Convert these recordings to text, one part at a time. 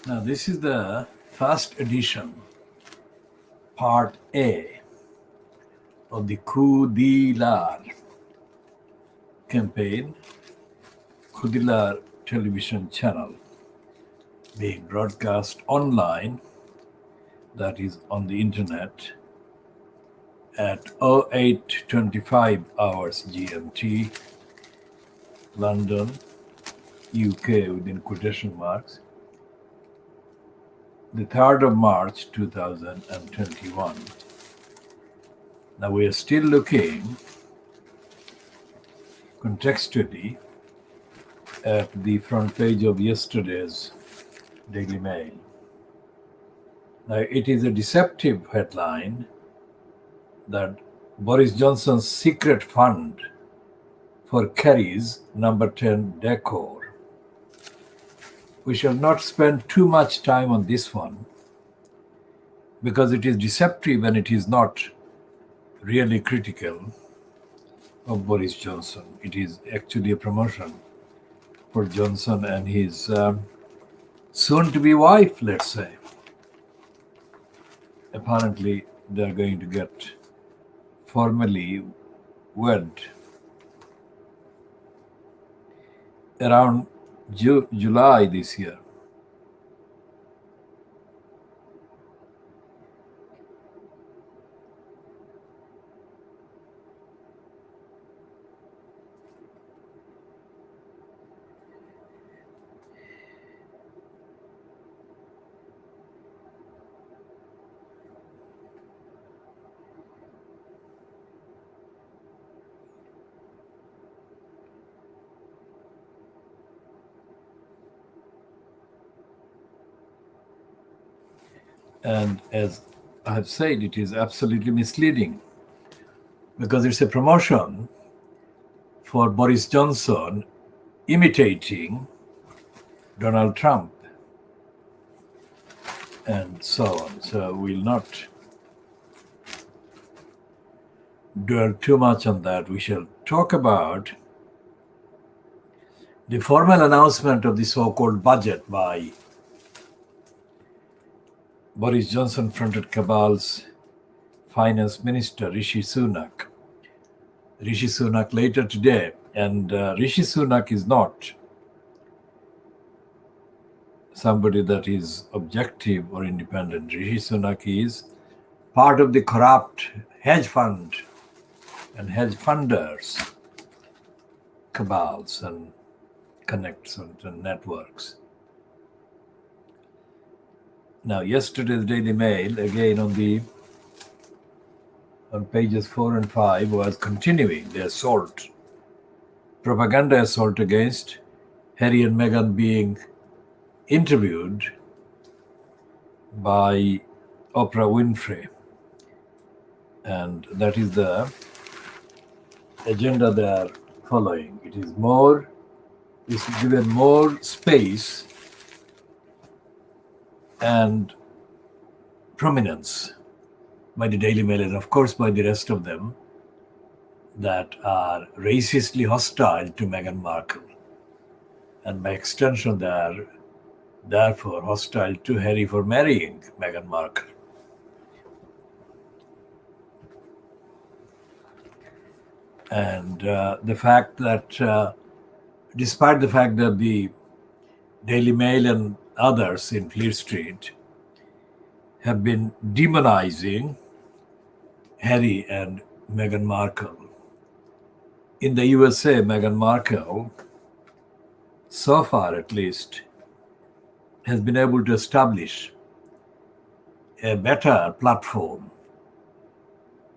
Now, this is the first edition, part A of the Khoodeelaar campaign, KhoodeelaarTV Television Channel, being broadcast online, that is on the internet, at 08:25 hours GMT, London, UK within quotation marks, the 3rd of March 2021. Now we are still looking contextually at the front page of yesterday's Daily Mail. Now it is a deceptive headline that Boris Johnson's secret fund for Kerry's number 10 decor. We shall not spend too much time on this one because it is deceptive and it is not really critical of Boris Johnson. It is actually a promotion for Johnson and his soon-to-be wife, let's say. Apparently, they're going to get formally wed around July this year. And as I have said, it is absolutely misleading because it's a promotion for Boris Johnson imitating Donald Trump and so on. So we'll not dwell too much on that. We shall talk about the formal announcement of the so-called budget by Boris Johnson-fronted cabal's finance minister, Rishi Sunak. Rishi Sunak later today, and Rishi Sunak is not somebody that is objective or independent. Rishi Sunak is part of the corrupt hedge fund and hedge funders, cabals and connections and networks. Now, yesterday's Daily Mail, again on pages 4 and 5, was continuing the assault, propaganda assault against Harry and Meghan being interviewed by Oprah Winfrey. And that is the agenda they are following. It is given more space and prominence by the Daily Mail and of course by the rest of them that are racistly hostile to Meghan Markle, and by extension they are therefore hostile to Harry for marrying Meghan Markle. And the fact that despite the fact that the Daily Mail and others in Fleet Street have been demonizing Harry and Meghan Markle. In the USA, Meghan Markle, so far at least, has been able to establish a better platform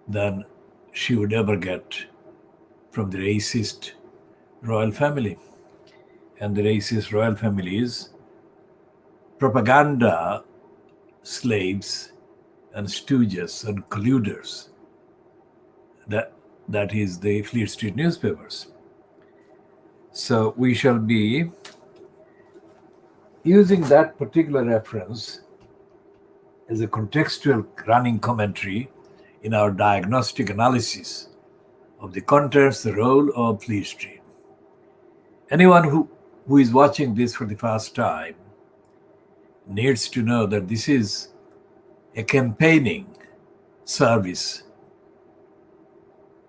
than she would ever get from the racist royal family. And the racist royal family is propaganda slaves and stooges and colluders. That is the Fleet Street newspapers. So we shall be using that particular reference as a contextual running commentary in our diagnostic analysis of the contents, the role of Fleet Street. Anyone who is watching this for the first time needs to know that this is a campaigning service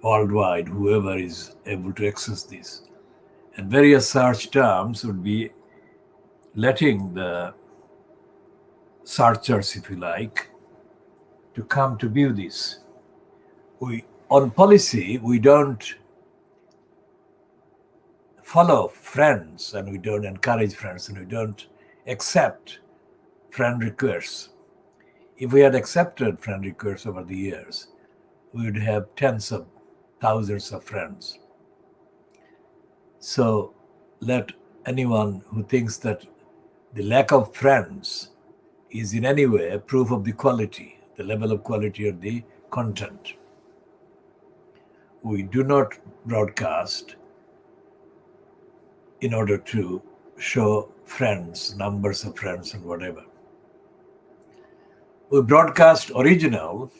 worldwide, whoever is able to access this. And various search terms would be letting the searchers, if you like, to come to view this. On policy, we don't follow friends, and we don't encourage friends, and we don't accept friend requests. If we had accepted friend requests over the years, we would have tens of thousands of friends. So let anyone who thinks that the lack of friends is in any way a proof of the quality, the level of quality of the content. We do not broadcast in order to show friends, numbers of friends and whatever. We broadcast original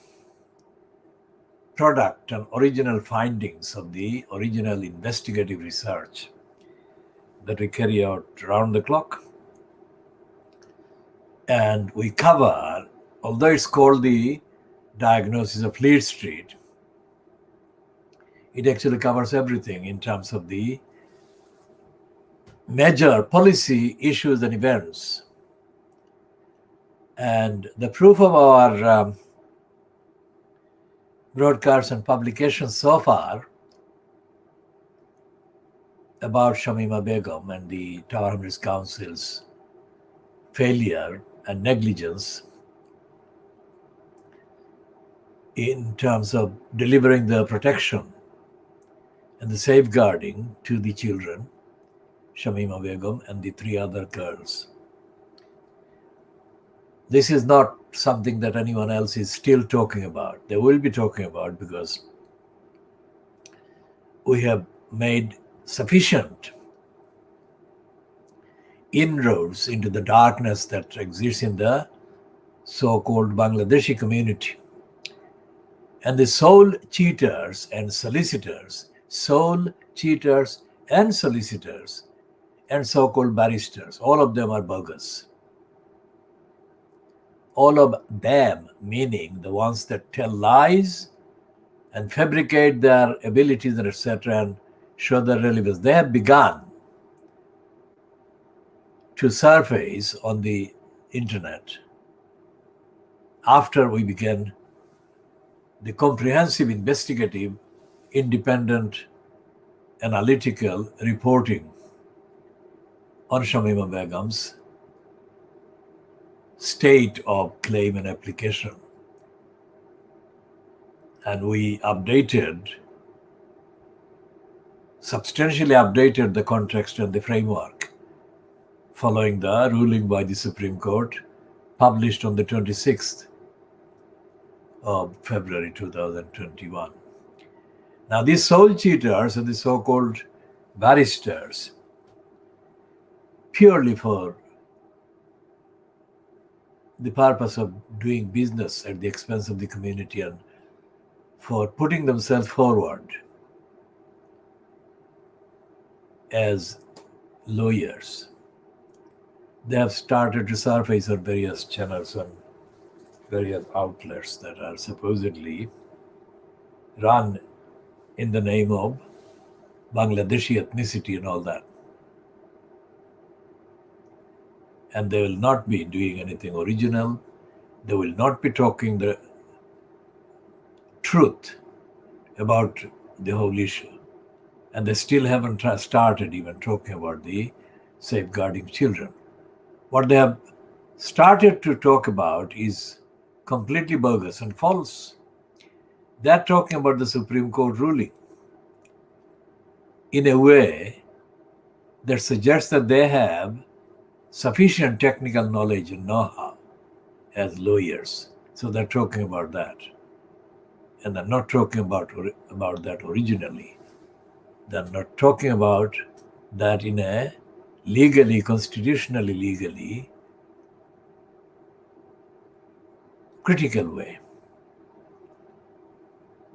product and original findings of the original investigative research that we carry out around the clock. And we cover, although it's called the Diagnosis of Fleet Street, it actually covers everything in terms of the major policy issues and events. And the proof of our broadcasts and publications so far about Shamima Begum and the Tower Hamlets Council's failure and negligence in terms of delivering the protection and the safeguarding to the children, Shamima Begum and the 3 other girls. This is not something that anyone else is still talking about. They will be talking about, because we have made sufficient inroads into the darkness that exists in the so-called Bangladeshi community. And the sole cheaters and solicitors, and so-called barristers, all of them are bogus. All of them, meaning the ones that tell lies and fabricate their abilities and etc. and show their relevance, they have begun to surface on the internet after we began the comprehensive, investigative, independent, analytical reporting on Shamima Begum's state of claim and application. And we substantially updated the context and the framework following the ruling by the Supreme Court, published on the 26th of February 2021. Now, these sole cheaters and the so-called barristers, purely for the purpose of doing business at the expense of the community and for putting themselves forward as lawyers, they have started to surface on various channels and various outlets that are supposedly run in the name of Bangladeshi ethnicity and all that. And they will not be doing anything original. They will not be talking the truth about the whole issue. And they still haven't started even talking about the safeguarding children. What they have started to talk about is completely bogus and false. They're talking about the Supreme Court ruling in a way that suggests that they have sufficient technical knowledge and know-how as lawyers. So they're talking about that. And they're not talking about that originally. They're not talking about that in a constitutionally legally critical way.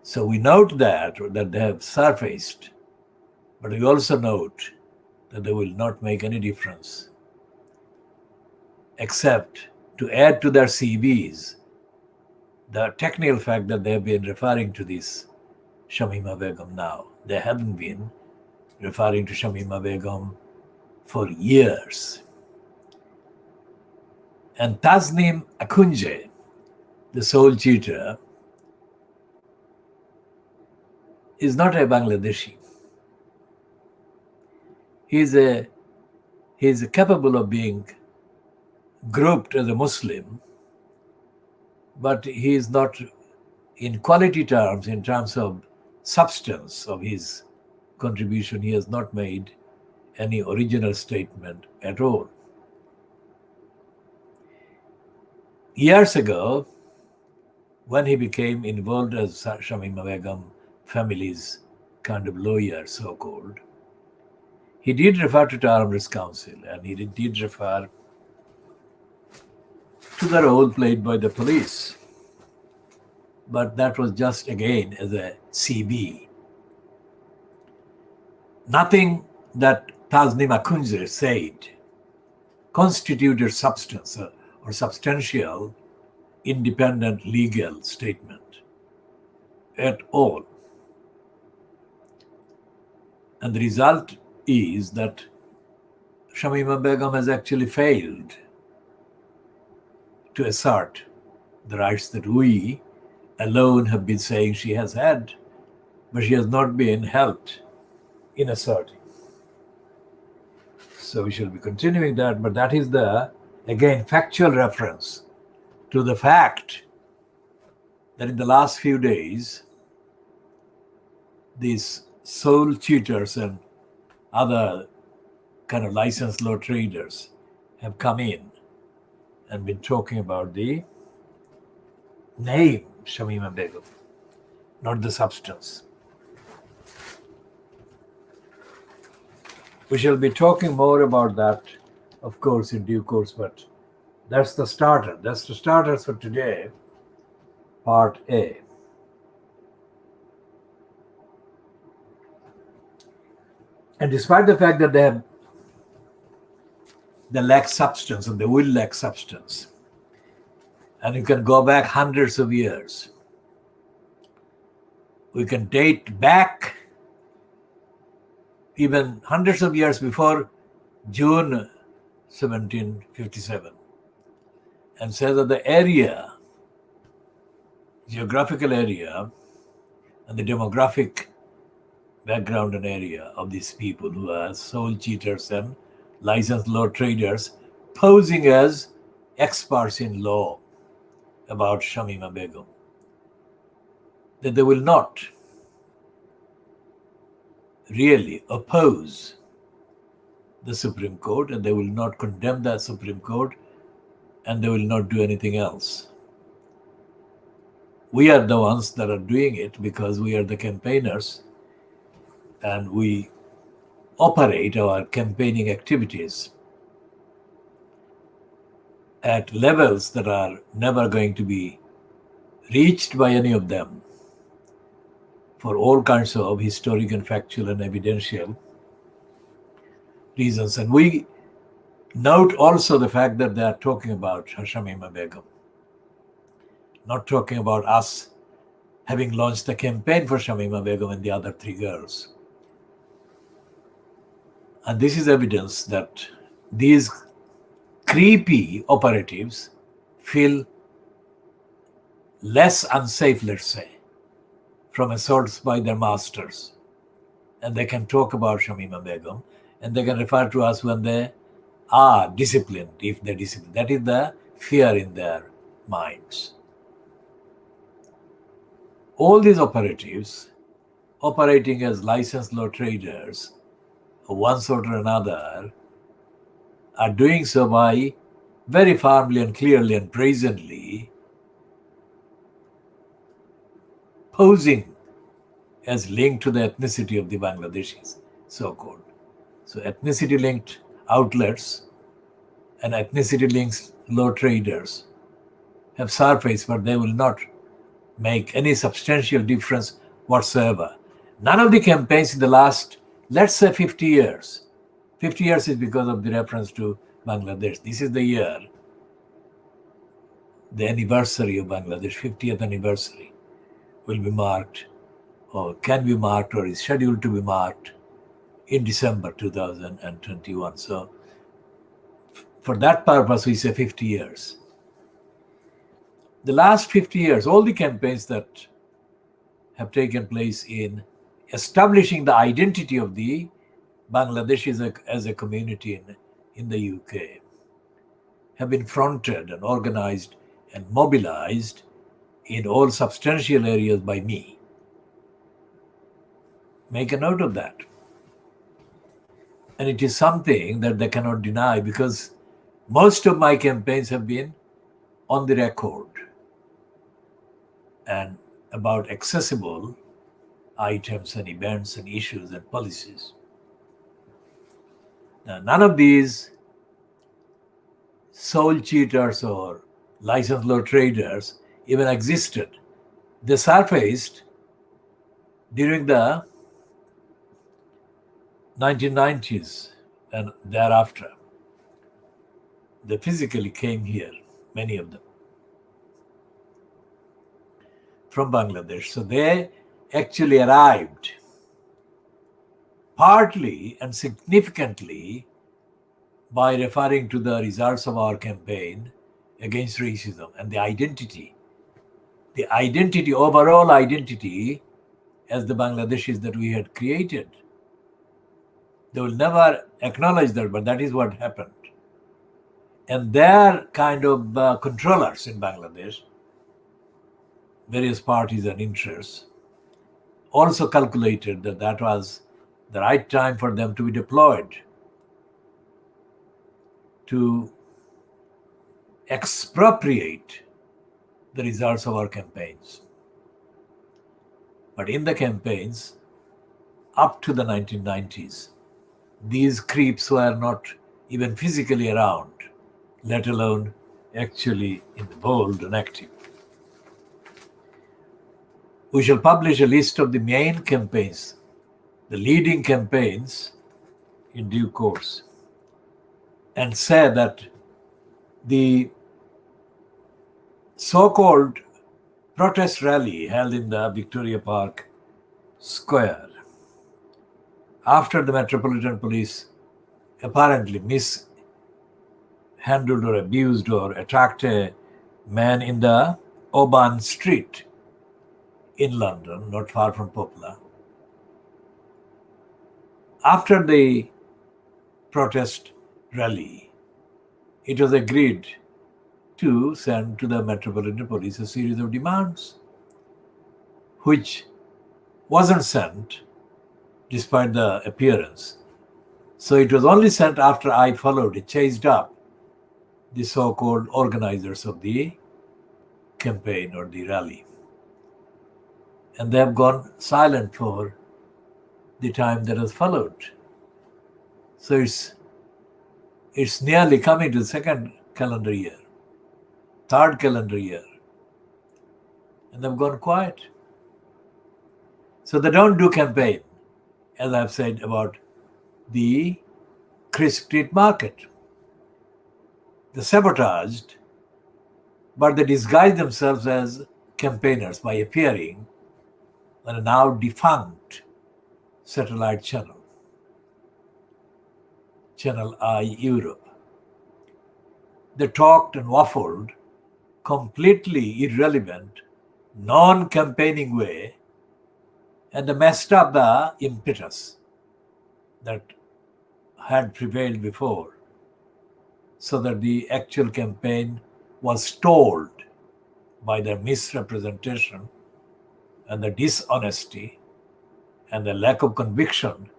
So we note that they have surfaced, but we also note that they will not make any difference except to add to their CVs the technical fact that they have been referring to this Shamima Begum now. They haven't been referring to Shamima Begum for years. And Tasnim Akunje, the soul cheater, is not a Bangladeshi. He is capable of being grouped as a Muslim, but he is not, in quality terms, in terms of substance of his contribution, he has not made any original statement at all. Years ago, when he became involved as Shamima Begum family's kind of lawyer, so-called, he did refer to Armed Council, and he did refer to the role played by the police. But that was just, again, as a CB. Nothing that Tasnim Akunje said constituted substance or substantial independent legal statement at all. And the result is that Shamima Begum has actually failed to assert the rights that we alone have been saying she has had, but she has not been helped in asserting. So we shall be continuing that, but that is the, again, factual reference to the fact that in the last few days, these soul cheaters and other kind of licensed law traders have come in and been talking about the name Shamima Begum, not the substance. We shall be talking more about that, of course, in due course, but that's the starter. That's the starters for today, part A. And despite the fact that they lack substance and they will lack substance, and you can go back hundreds of years, we can date back even hundreds of years before June 1757, and say that the area, geographical area, and the demographic background and area of these people who are soul cheaters and licensed law traders posing as experts in law about Shamima Begum, that they will not really oppose the Supreme Court, and they will not condemn the Supreme Court, and they will not do anything else. We are the ones that are doing it because we are the campaigners, and we operate our campaigning activities at levels that are never going to be reached by any of them for all kinds of historic and factual and evidential reasons. And we note also the fact that they are talking about Shamima Begum, not talking about us having launched a campaign for Shamima Begum and the other three girls. And this is evidence that these creepy operatives feel less unsafe, let's say, from assaults by their masters. And they can talk about Shamima Begum, and they can refer to us when they are disciplined, if they're disciplined. That is the fear in their minds. All these operatives, operating as licensed law traders of one sort or another, are doing so by very firmly and clearly and brazenly posing as linked to the ethnicity of the Bangladeshis, so-called. So ethnicity-linked outlets and ethnicity-linked law traders have surfaced, but they will not make any substantial difference whatsoever. None of the campaigns in the last, let's say, 50 years is because of the reference to Bangladesh. This is the year the anniversary of Bangladesh, 50th anniversary, will be marked, or can be marked, or is scheduled to be marked in December 2021. So for that purpose, we say 50 years. The last 50 years, all the campaigns that have taken place in establishing the identity of the Bangladesh as a community in the UK have been fronted and organized and mobilized in all substantial areas by me. Make a note of that. And it is something that they cannot deny, because most of my campaigns have been on the record and about accessible items and events and issues and policies. Now, none of these soul cheaters or license law traders even existed. They surfaced during the 1990s and thereafter. They physically came here, many of them, from Bangladesh. So they actually arrived partly and significantly by referring to the results of our campaign against racism and the identity, overall identity as the Bangladeshis that we had created. They will never acknowledge that, but that is what happened. And their kind of controllers in Bangladesh, various parties and interests, also calculated that that was the right time for them to be deployed to expropriate the results of our campaigns. But in the campaigns up to the 1990s, these creeps were not even physically around, let alone actually involved and active. We shall publish a list of the main campaigns, the leading campaigns, in due course, and say that the so-called protest rally held in the Victoria Park Square after the Metropolitan Police apparently mishandled or abused or attacked a man in the Oban Street in London, not far from Poplar. After the protest rally, it was agreed to send to the Metropolitan Police a series of demands, which wasn't sent despite the appearance. So it was only sent after I chased up the so-called organizers of the campaign or the rally. And they have gone silent for the time that has followed. So it's nearly coming to the second calendar year, third calendar year, and they've gone quiet. So they don't do campaign, as I've said about the Chris Street Market. They sabotaged, but they disguise themselves as campaigners by appearing on a now defunct satellite channel, Channel I Europe. They talked and waffled completely irrelevant, non-campaigning way, and they messed up the impetus that had prevailed before, so that the actual campaign was stalled by their misrepresentation and the dishonesty and the lack of conviction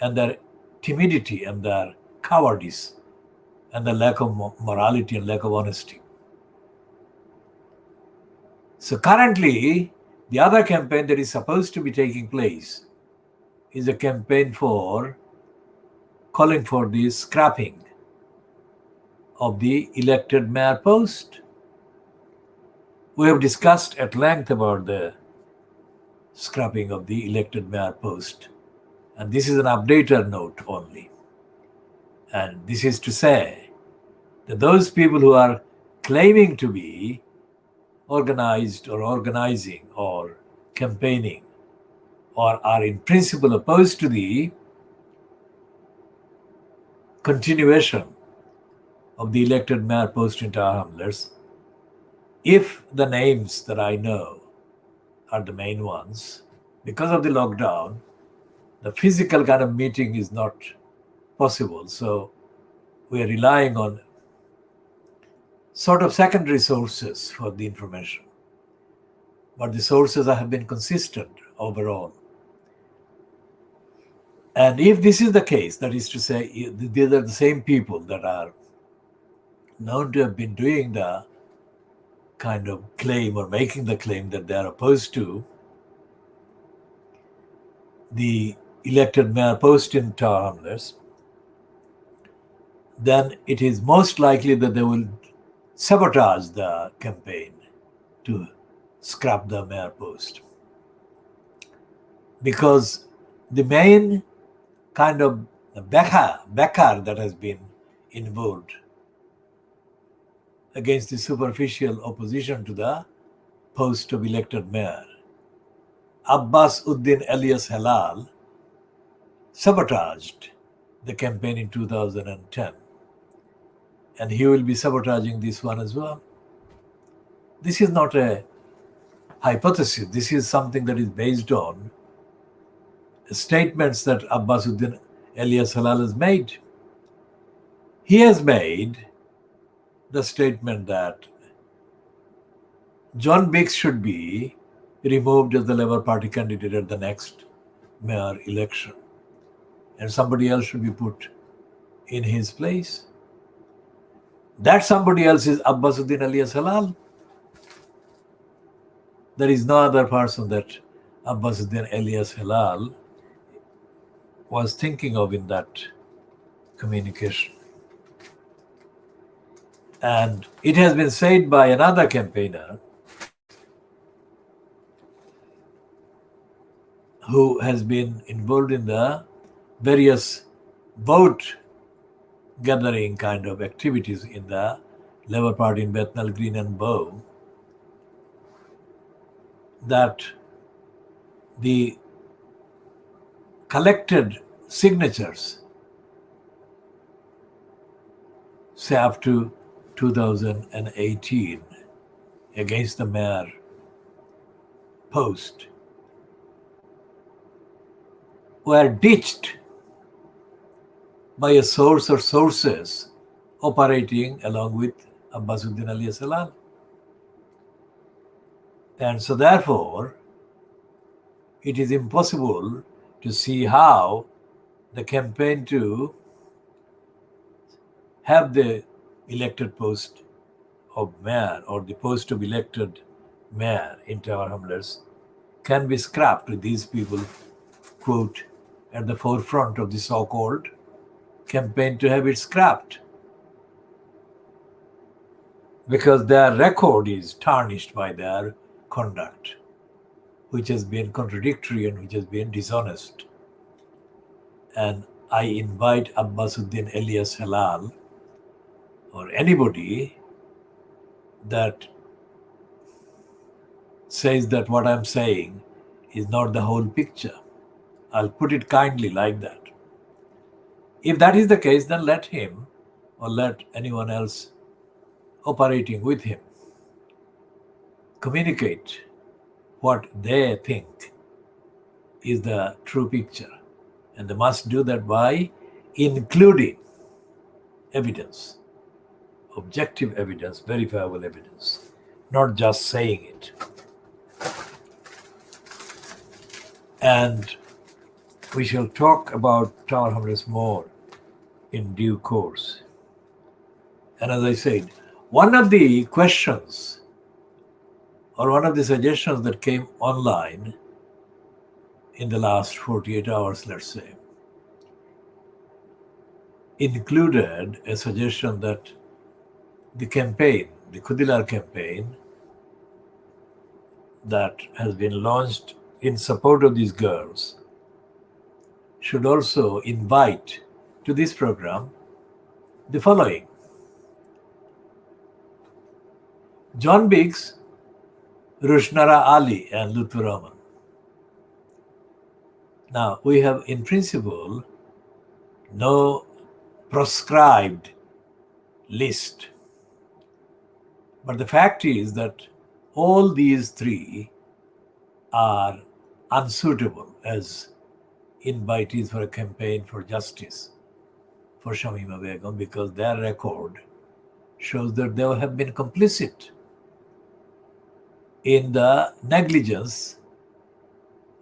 and their timidity and their cowardice and the lack of morality and lack of honesty. So currently, the other campaign that is supposed to be taking place is a campaign for calling for the scrapping of the elected mayor post. We have discussed at length about the scrapping of the elected mayor post. And this is an updater note only. And this is to say that those people who are claiming to be organized or organizing or campaigning, or are in principle opposed to the continuation of the elected mayor post in Tower Hamlets, if the names that I know are the main ones, because of the lockdown, the physical kind of meeting is not possible. So we are relying on sort of secondary sources for the information. But the sources have been consistent overall. And if this is the case, that is to say, these are the same people that are known to have been doing the kind of claim or making the claim that they are opposed to the elected mayor post in Tower Hamlets, then it is most likely that they will sabotage the campaign to scrap the mayor post. Because the main kind of bakar that has been involved against the superficial opposition to the post of elected mayor, Abbas Uddin alias Halal, sabotaged the campaign in 2010. And he will be sabotaging this one as well. This is not a hypothesis. This is something that is based on statements that Abbas Uddin alias Halal has made. He has made the statement that John Biggs should be removed as the Labour Party candidate at the next mayor election, and somebody else should be put in his place. That somebody else is Abbas Uddin alias Halal. There is no other person that Abbas Uddin alias Halal was thinking of in that communication. And it has been said by another campaigner who has been involved in the various vote gathering kind of activities in the Labour Party in Bethnal Green and Bow, that the collected signatures, say up to 2018, against the mayor post, were ditched by a source or sources operating along with Abbas Uddin alias Halal. And so therefore, it is impossible to see how the campaign to have the elected post of mayor or the post of elected mayor in Tower Hamlets can be scrapped with these people, quote, at the forefront of the so-called campaign to have it scrapped. Because their record is tarnished by their conduct, which has been contradictory and which has been dishonest. And I invite Abbas Uddin alias Halal or anybody that says that what I'm saying is not the whole picture. I'll put it kindly like that. If that is the case, then let him or let anyone else operating with him communicate what they think is the true picture. And they must do that by including evidence, objective evidence, verifiable evidence, not just saying it. And we shall talk about Tower Hamlets more in due course. And as I said, one of the questions or one of the suggestions that came online in the last 48 hours, let's say, included a suggestion that the campaign, the Khoodeelaar campaign that has been launched in support of these girls, should also invite to this program the following: John Biggs, Rushnara Ali, and Lutfur Rahman. Now, we have in principle no proscribed list. But the fact is that all these three are unsuitable as invitees for a campaign for justice for Shamima Begum, because their record shows that they have been complicit in the negligence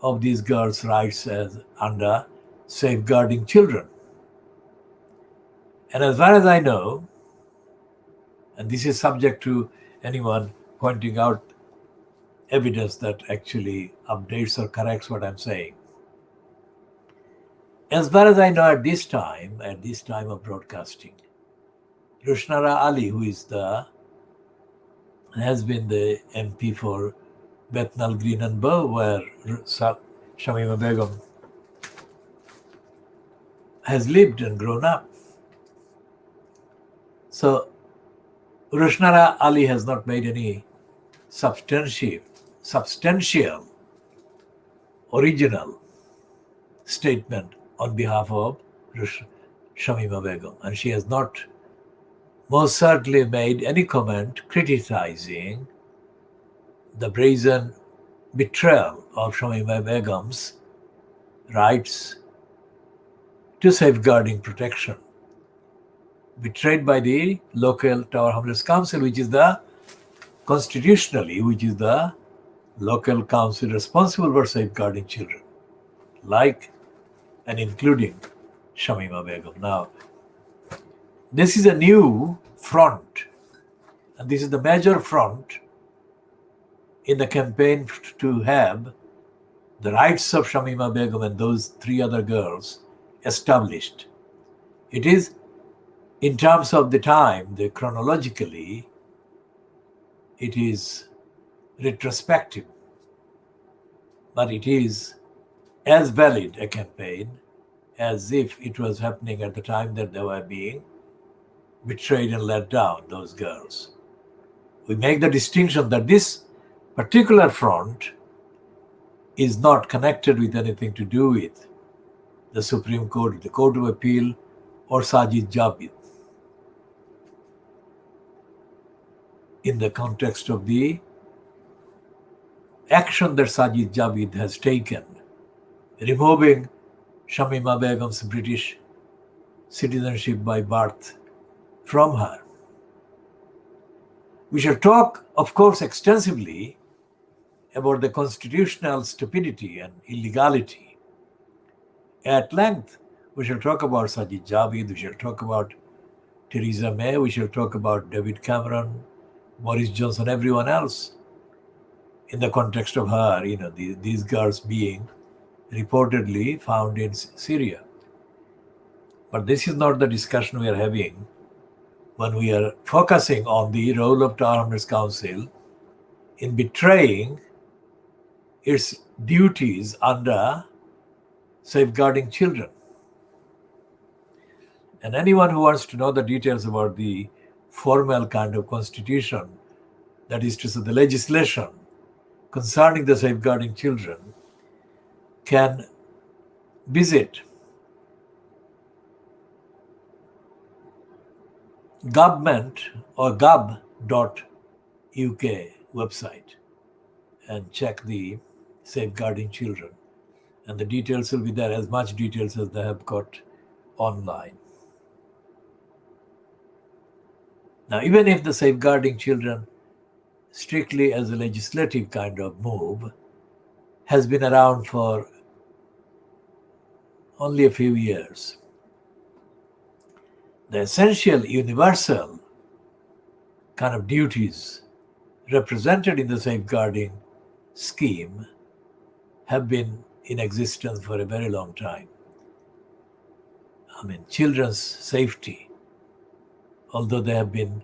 of these girls' rights as under safeguarding children. And as far as I know, and this is subject to anyone pointing out evidence that actually updates or corrects what I'm saying. As far as I know at this time of broadcasting, Rushnara Ali, who has been the MP for Bethnal Green and Bow, where Shamima Begum has lived and grown up. So Rushnara Ali has not made any substantial, original statement on behalf of Shamima Begum. And she has not most certainly made any comment criticizing the brazen betrayal of Shamima Begum's rights to safeguarding protection, betrayed by the local Tower Hamlets Council, which is the local council responsible for safeguarding children, like and including Shamima Begum. Now, this is a new front, and this is the major front in the campaign to have the rights of Shamima Begum and those three other girls established. It is, in terms of the time, chronologically, it is retrospective, but it is as valid a campaign as if it was happening at the time that they were being betrayed and let down, those girls. We make the distinction that this particular front is not connected with anything to do with the Supreme Court, the Court of Appeal, or Sajid Javid. In the context of the action that Sajid Javid has taken, removing Shamima Begum's British citizenship by birth from her. We shall talk, of course, extensively about the constitutional stupidity and illegality. At length, we shall talk about Sajid Javid, we shall talk about Theresa May, we shall talk about David Cameron, Boris Johnson, everyone else, in the context of her, these girls being reportedly found in Syria. But this is not the discussion we are having when we are focusing on the role of Tower Hamlets Council in betraying its duties under safeguarding children. And anyone who wants to know the details about the formal kind of constitution, that is to say the legislation concerning the safeguarding children, can visit government or gov.uk website and check the safeguarding children, and the details will be there, as much details as they have got online. Now, even if the safeguarding children, strictly as a legislative kind of move, has been around for only a few years, the essential universal kind of duties represented in the safeguarding scheme have been in existence for a very long time. Children's safety, although they have been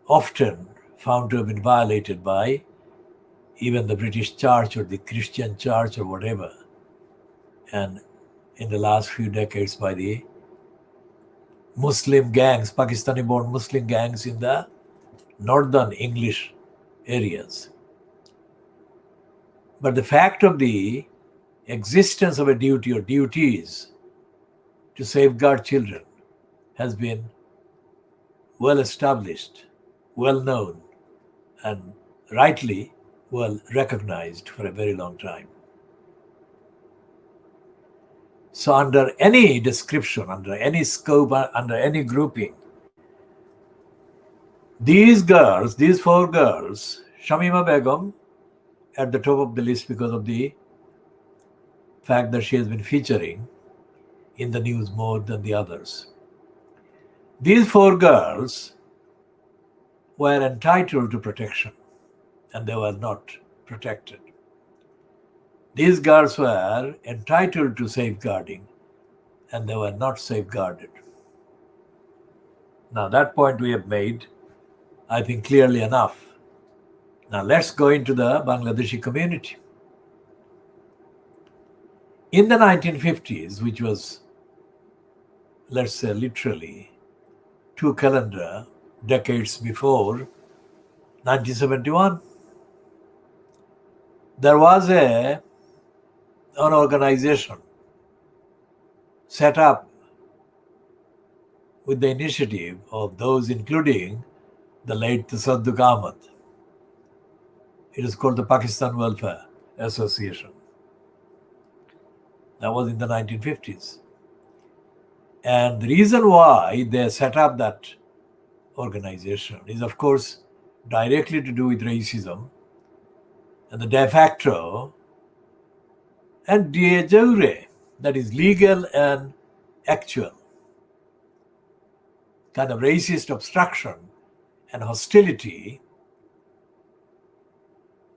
often found to have been violated by even the British Church or the Christian Church or whatever, and in the last few decades by the Muslim gangs, Pakistani-born Muslim gangs in the northern English areas. But the fact of the existence of a duty or duties to safeguard children has been well established, well known, and rightly well recognized for a very long time. So under any description, under any scope, under any grouping, these girls, these 4 girls, Shamima Begum at the top of the list because of the fact that she has been featuring in the news more than the others. These 4 girls were entitled to protection, and they were not protected. These girls were entitled to safeguarding, and they were not safeguarded. Now that point we have made, I think, clearly enough. Now let's go into the Bangladeshi community. In the 1950s, which was, let's say, literally 2 calendar decades before 1971, there was an organization set up with the initiative of those including the late Tasadduq Ahmad. It is called the Pakistan Welfare Association. That was in the 1950s. And the reason why they set up that organization is, of course, directly to do with racism and the de facto and de jure, that is legal and actual, kind of racist obstruction and hostility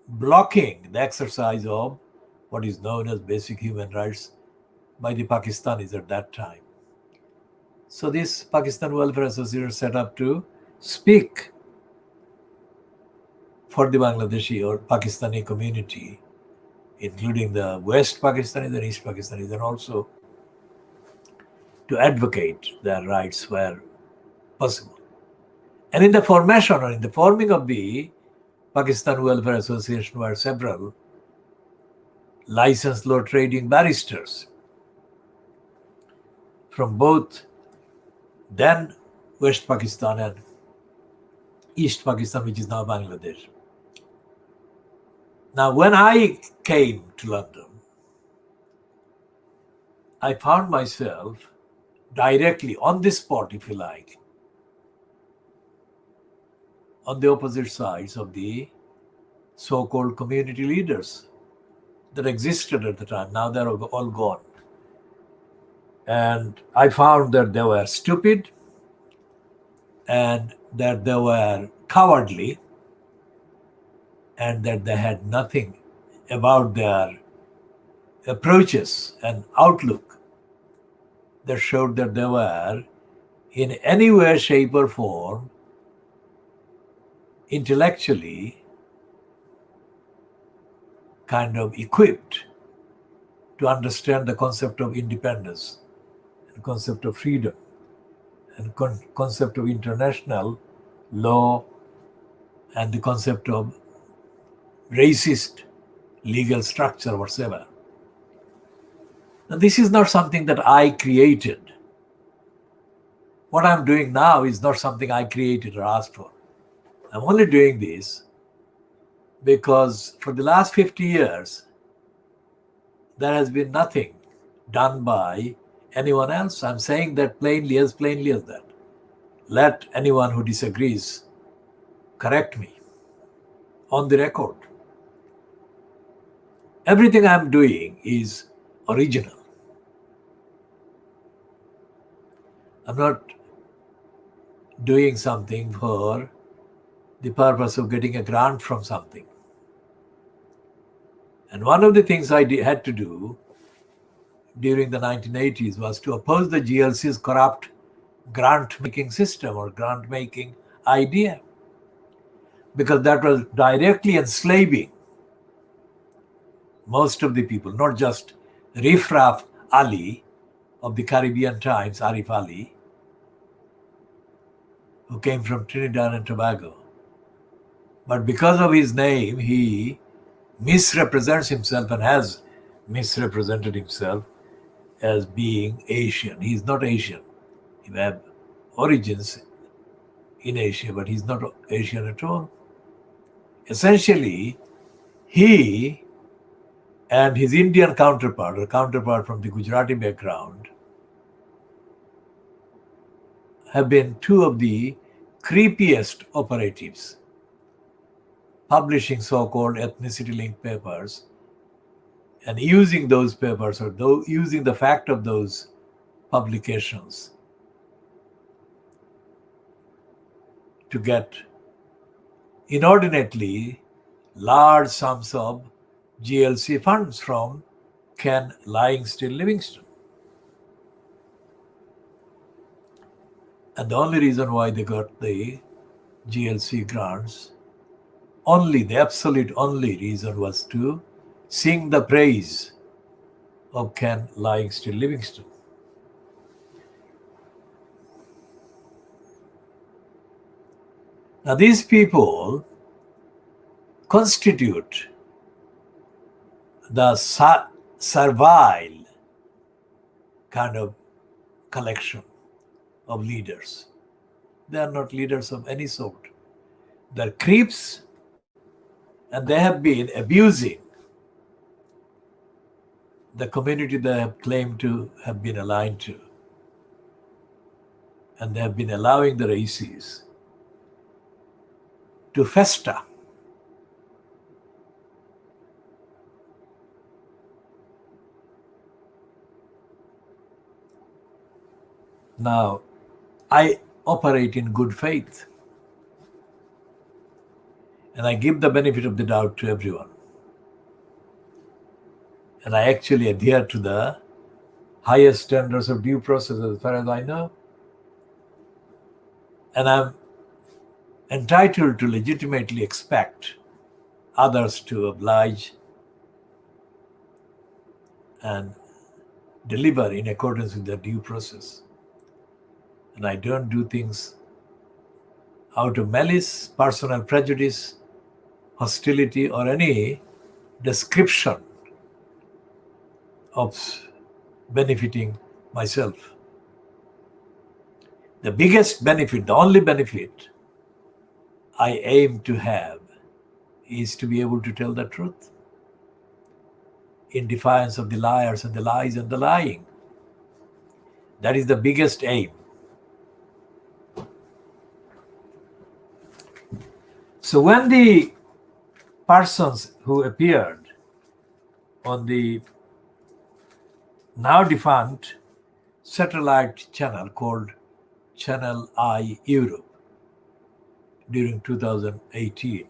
blocking the exercise of what is known as basic human rights by the Pakistanis at that time. So this Pakistan Welfare Association set up to speak for the Bangladeshi or Pakistani community, including the West Pakistanis and East Pakistanis, and also to advocate their rights where possible. And in the formation or in the forming of the Pakistan Welfare Association were several licensed law trading barristers from both then West Pakistan and East Pakistan, which is now Bangladesh. Now, when I came to London, I found myself directly on the spot, if you like, on the opposite sides of the so-called community leaders that existed at the time. Now they're all gone. And I found that they were stupid and that they were cowardly and that they had nothing about their approaches and outlook that showed that they were in any way, shape or form intellectually kind of equipped to understand the concept of independence and concept of freedom and concept of international law and the concept of racist legal structure whatsoever. Now, this is not something that I created. What I'm doing now is not something I created or asked for. I'm only doing this because for the last 50 years, there has been nothing done by anyone else. I'm saying that plainly as that. Let anyone who disagrees correct me on the record. Everything I'm doing is original. I'm not doing something for the purpose of getting a grant from something. And one of the things I had to do during the 1980s was to oppose the GLC's corrupt grant-making system or grant-making idea, because that was directly enslaving most of the people, not just Rifraf Ali of the Caribbean Times, Arif Ali, who came from Trinidad and Tobago, But because of his name, he misrepresents himself and has misrepresented himself as being Asian. He's not Asian. He may have origins in Asia, but he's not Asian at all. Essentially, he and his Indian counterpart, or counterpart from the Gujarati background, have been two of the creepiest operatives, publishing so-called ethnicity-linked papers and using those papers or using the fact of those publications to get inordinately large sums of GLC funds from Ken Lying Still Livingston. And the only reason why they got the GLC grants, the absolute only reason, was to sing the praise of Ken Lying Still Livingston. Now, these people constitute the servile kind of collection of leaders. They are not leaders of any sort. They're creeps, and they have been abusing the community they have claimed to have been aligned to. And they have been allowing the races to fester. Now, I operate in good faith, and I give the benefit of the doubt to everyone. And I actually adhere to the highest standards of due process as far as I know. And I'm entitled to legitimately expect others to oblige and deliver in accordance with their due process. And I don't do things out of malice, personal prejudice, hostility, or any description of benefiting myself. The biggest benefit, the only benefit I aim to have is to be able to tell the truth in defiance of the liars and the lies and the lying. That is the biggest aim. So when the persons who appeared on the now defunct satellite channel called Channel I Europe during 2018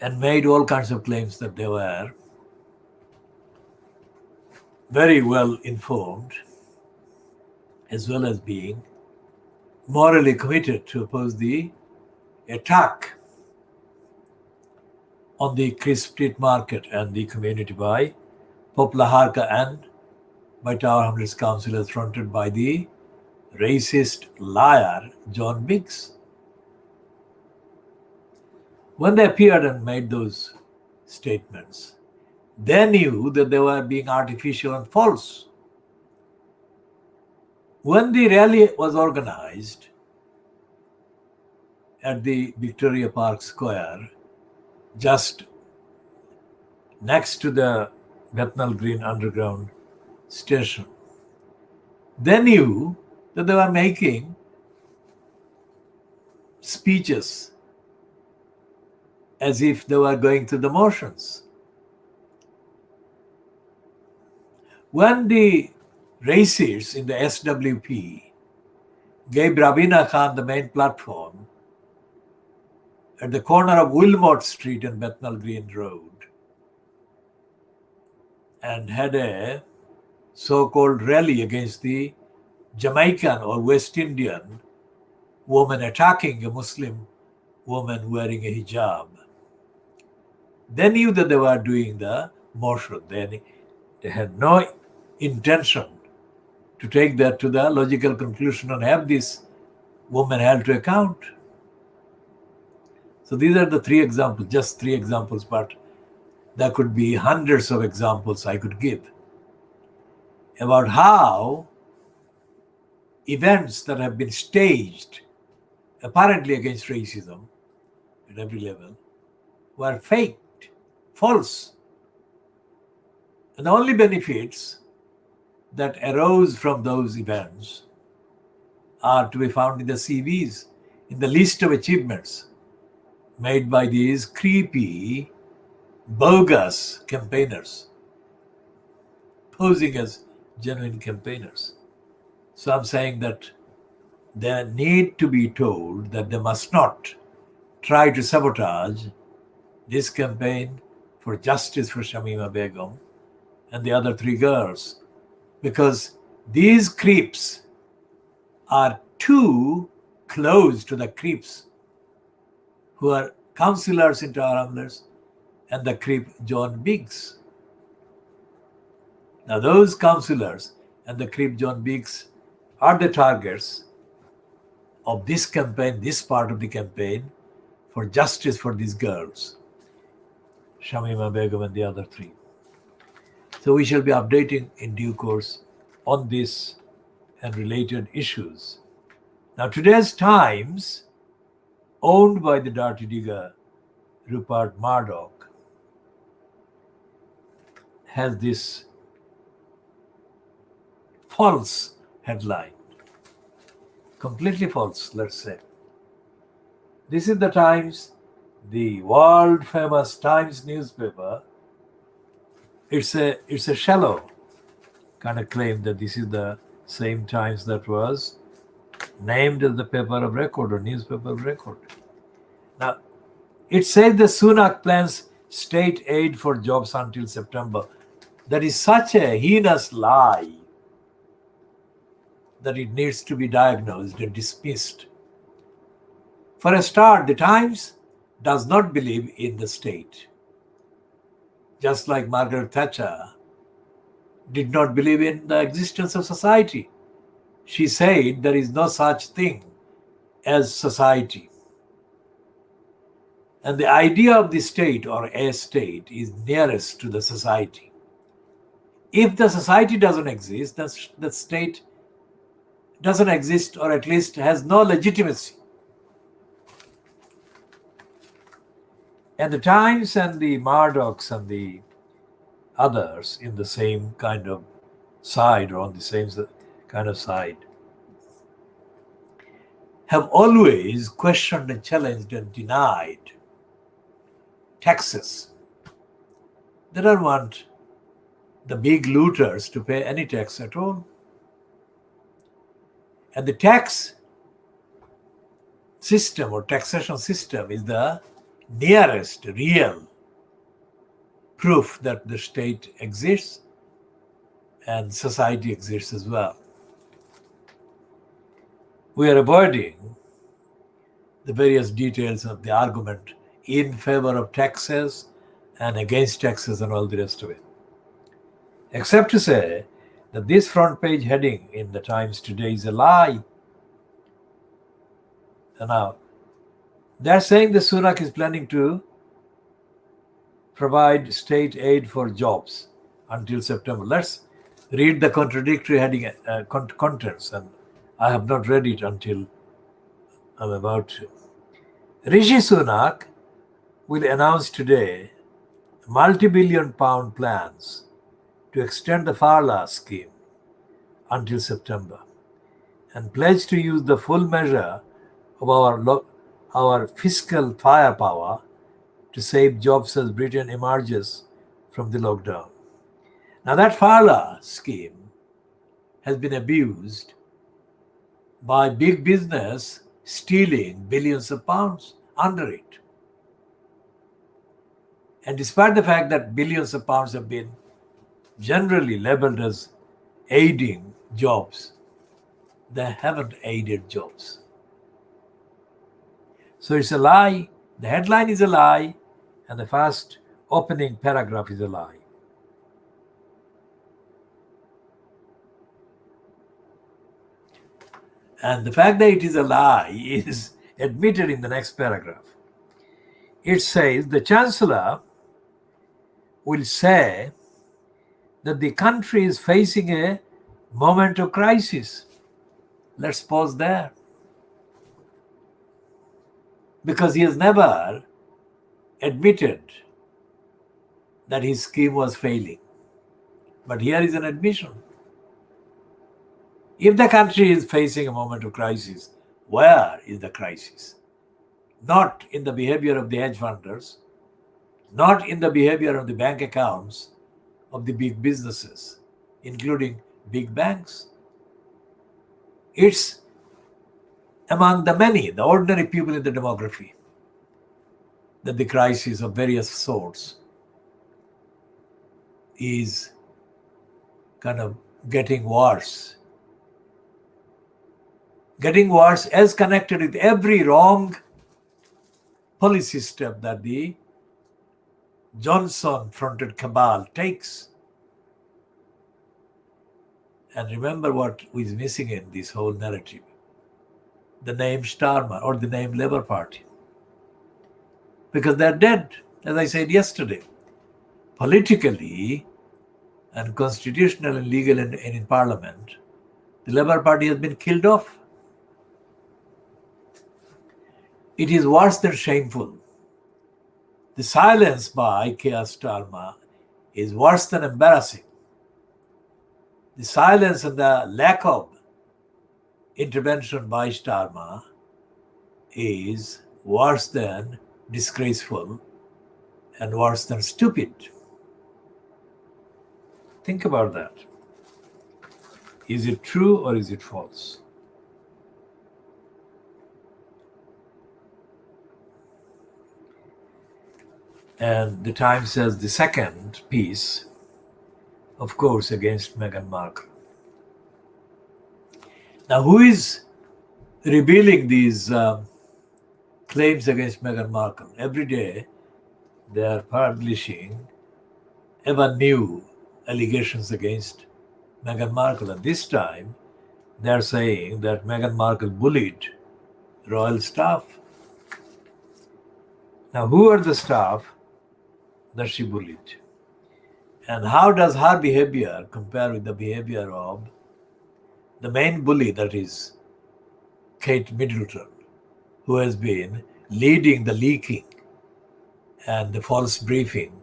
and made all kinds of claims that they were very well informed, as well as being morally committed to oppose the attack on the crisp street market and the community by Popular Haque and by Tower Hamlets councillors fronted by the racist liar John Biggs. When they appeared and made those statements, they knew that they were being artificial and false. When the rally was organized at the Victoria Park Square, just next to the Bethnal Green Underground Station, they knew that they were making speeches as if they were going through the motions. When the racists in the SWP gave Rabina Khan the main platform at the corner of Wilmot Street and Bethnal Green Road and had a so-called rally against the Jamaican or West Indian woman attacking a Muslim woman wearing a hijab, they knew that they were doing the motion. They had no intention to take that to the logical conclusion and have this woman held to account. So these are the three examples, just three examples, but there could be hundreds of examples I could give about how events that have been staged apparently against racism at every level were faked, false. And the only benefits that arose from those events are to be found in the CVs, in the list of achievements made by these creepy, bogus campaigners, posing as genuine campaigners. So I'm saying that they need to be told that they must not try to sabotage this campaign for justice for Shamima Begum and the other three girls, because these creeps are too close to the creeps who are councillors in Tower Hamlets and the creep John Biggs. Now those councillors and the creep John Biggs are the targets of this campaign, this part of the campaign for justice for these girls, Shamima Begum and the other three. So we shall be updating in due course on this and related issues. Now today's Times, owned by the dirty digger Rupert Murdoch, has this false headline. Completely false, let's say. This is the Times, the world famous Times newspaper. It's a shallow kind of claim that this is the same Times that was named as the paper of record or newspaper of record. Now, it says the Sunak plans state aid for jobs until September. That is such a heinous lie that it needs to be diagnosed and dismissed. For a start, the Times does not believe in the state. Just like Margaret Thatcher did not believe in the existence of society. She said there is no such thing as society. And the idea of the state or a state is nearest to the society. If the society doesn't exist, the state doesn't exist, or at least has no legitimacy. And the Times and the Murdochs and the others in the same kind of side or on the same kind of side have always questioned and challenged and denied taxes. They don't want the big looters to pay any tax at all. And the tax system or taxation system is the nearest real proof that the state exists and society exists as well. We are avoiding the various details of the argument in favor of taxes and against taxes and all the rest of it, except to say that this front page heading in the Times today is a lie. And now, they're saying the Sunak is planning to provide state aid for jobs until September. Let's read the contradictory heading contents, and I have not read it until I'm about to. Rishi Sunak will announce today multi-billion pound plans to extend the Farla scheme until September and pledge to use the full measure of our fiscal firepower to save jobs as Britain emerges from the lockdown. Now that Farla scheme has been abused by big business stealing billions of pounds under it. And despite the fact that billions of pounds have been generally labeled as aiding jobs, they haven't aided jobs. So it's a lie. The headline is a lie, and the first opening paragraph is a lie. And the fact that it is a lie is admitted in the next paragraph. it says the Chancellor will say that the country is facing a moment of crisis. Let's pause there. Because he has never admitted that his scheme was failing. But here is an admission. If the country is facing a moment of crisis, where is the crisis? Not in the behavior of the hedge funders, not in the behavior of the bank accounts of the big businesses, including big banks. It's among the many, the ordinary people in the demography, that the crisis of various sorts is kind of getting worse. Getting worse as connected with every wrong policy step that the Johnson-fronted cabal takes. And remember what is missing in this whole narrative. The name Starmer or the name Labour Party. Because they're dead, as I said yesterday. Politically and constitutional and legal and in Parliament, the Labour Party has been killed off. It is worse than shameful. The silence by Keir Starmer is worse than embarrassing. The silence and the lack of intervention by Starmer is worse than disgraceful and worse than stupid. Think about that. Is it true or is it false? And the Times says the second piece, of course, against Meghan Markle. Now, who is revealing these claims against Meghan Markle? Every day, they are publishing ever new allegations against Meghan Markle. And this time, they are saying that Meghan Markle bullied royal staff. Now, who are the staff that she bullied? And how does her behavior compare with the behavior of the main bully, that is Kate Middleton, who has been leading the leaking and the false briefing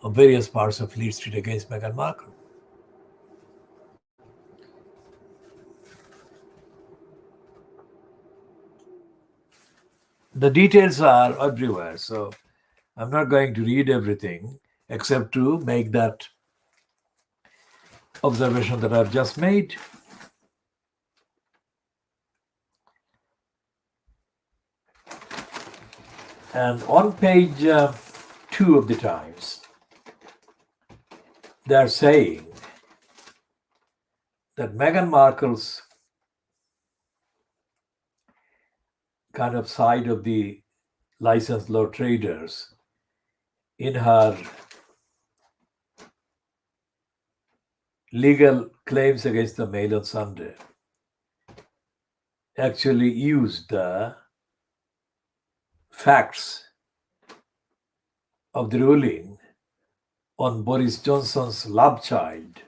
of various parts of Fleet Street against Meghan Markle? The details are everywhere, so I'm not going to read everything except to make that observation that I've just made. And on page 2 of the Times, they're saying that Meghan Markle's kind of side of the licensed law traders in her legal claims against the Mail on Sunday actually used the facts of the ruling on Boris Johnson's love child.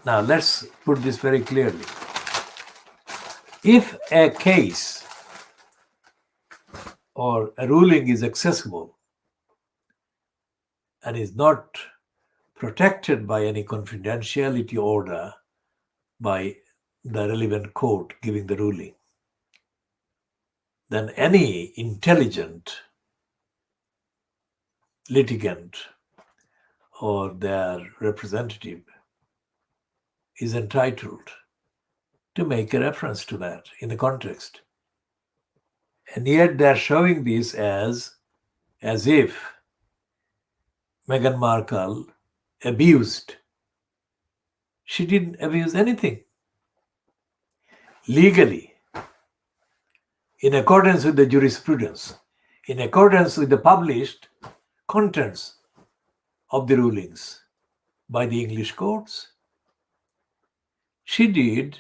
Now, let's put this very clearly. If a case or a ruling is accessible and is not protected by any confidentiality order by the relevant court giving the ruling, then any intelligent litigant or their representative is entitled to make a reference to that in the context. And yet they're showing this as if Meghan Markle abused. She didn't abuse anything. Legally, in accordance with the jurisprudence, in accordance with the published contents of the rulings by the English courts, she did,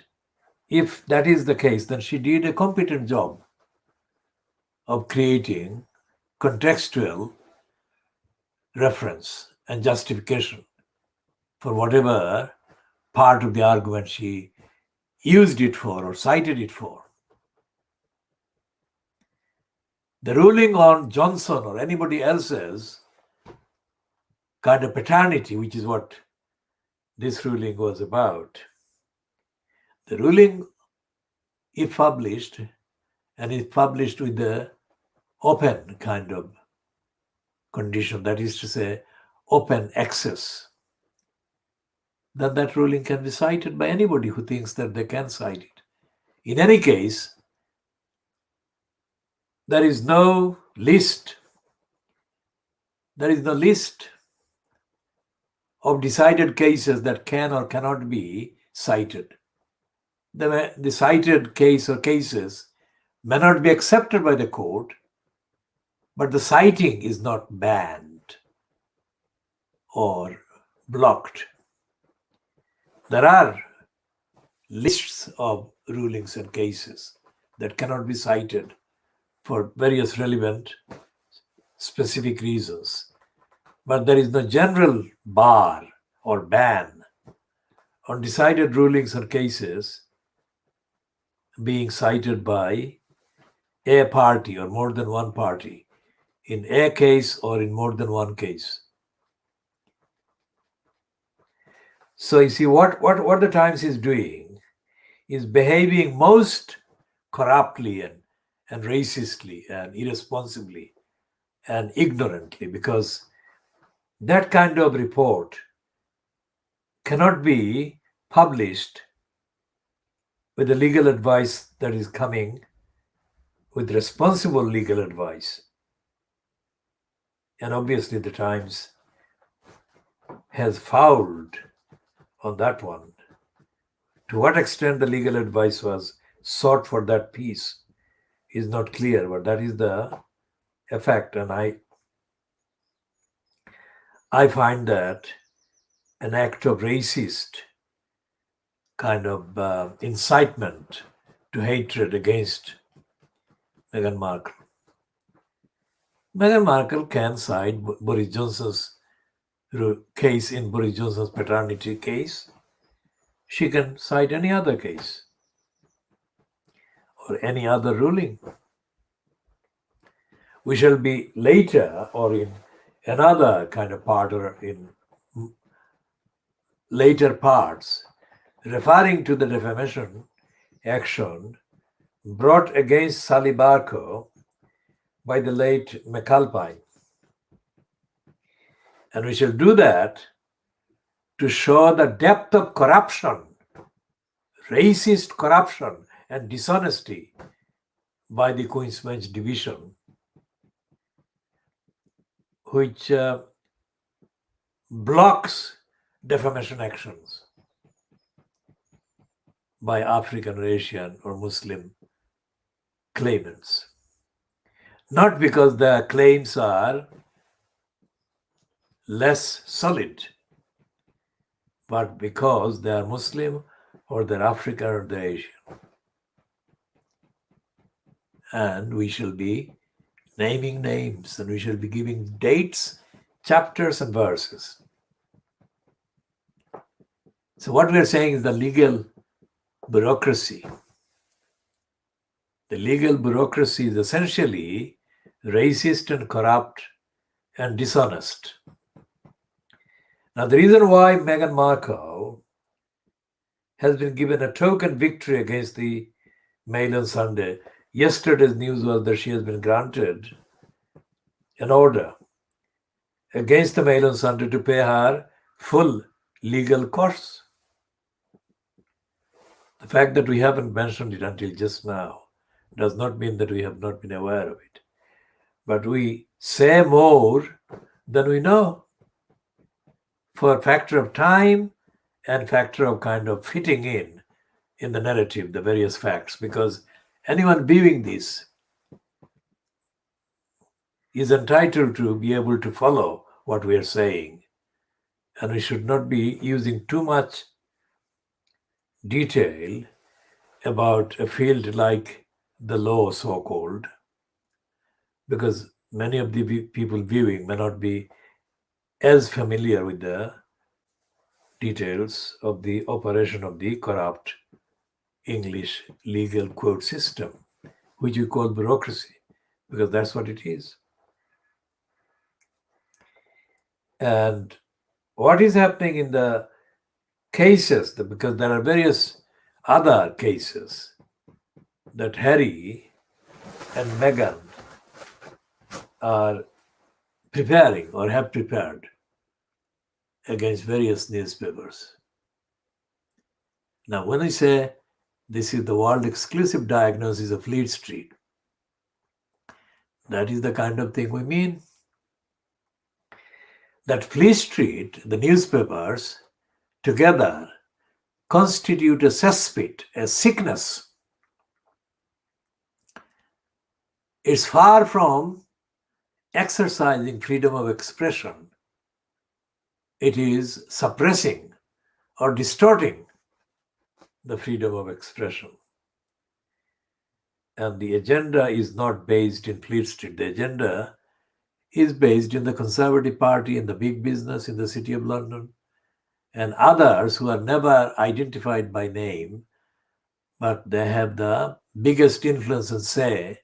if that is the case, then she did a competent job of creating contextual reference and justification for whatever part of the argument she used it for or cited it for. The ruling on Johnson or anybody else's kind of paternity, which is what this ruling was about, the ruling, if published, and is published with the open kind of condition, that is to say, open access, then that ruling can be cited by anybody who thinks that they can cite it. In any case, there is no list. There is no list of decided cases that can or cannot be cited. The cited case or cases may not be accepted by the court, but the citing is not banned or blocked. There are lists of rulings and cases that cannot be cited for various relevant specific reasons. But there is no general bar or ban on decided rulings or cases being cited by a party or more than one party in a case or in more than one case. So you see what the Times is doing is behaving most corruptly and racistly and irresponsibly and ignorantly, because that kind of report cannot be published with the legal advice that is coming, with responsible legal advice. And obviously the Times has fouled on that one. To what extent the legal advice was sought for that piece is not clear, but that is the effect. And I find that an act of racist kind of incitement to hatred against Meghan Markle. Meghan Markle can cite Boris Johnson's case in Boris Johnson's paternity case. She can cite any other case or any other ruling. We shall be later, or in another kind of part, or in later parts, referring to the defamation action brought against Sally Barco by the late McAlpine. And we shall do that to show the depth of corruption, racist corruption and dishonesty by the Queen's Bench Division, which blocks defamation actions by African or Asian or Muslim claimants. Not because their claims are less solid, but because they are Muslim or they're African or they're Asian. And we shall be naming names, and we shall be giving dates, chapters, and verses. So what we are saying is the legal bureaucracy. The legal bureaucracy is essentially racist and corrupt and dishonest. Now, the reason why Meghan Markle has been given a token victory against the Mail on Sunday, yesterday's news was that she has been granted an order against the Mail on Sunday to pay her full legal costs. The fact that we haven't mentioned it until just now does not mean that we have not been aware of it. But we say more than we know for a factor of time and factor of kind of fitting in the narrative, the various facts, because anyone viewing this is entitled to be able to follow what we are saying. And we should not be using too much detail about a field like the law, so-called, because many of the people viewing may not be as familiar with the details of the operation of the corrupt English legal court system, which we call bureaucracy, because that's what it is. And what is happening in the cases, because there are various other cases that Harry and Meghan are preparing or have prepared against various newspapers. Now, when I say this is the world exclusive diagnosis of Fleet Street, that is the kind of thing we mean. That Fleet Street, the newspapers, together constitute a cesspit, a sickness. It's far from exercising freedom of expression. It is suppressing or distorting the freedom of expression. And the agenda is not based in Fleet Street. The agenda is based in the Conservative Party, in the big business, in the City of London, and others who are never identified by name, but they have the biggest influence and say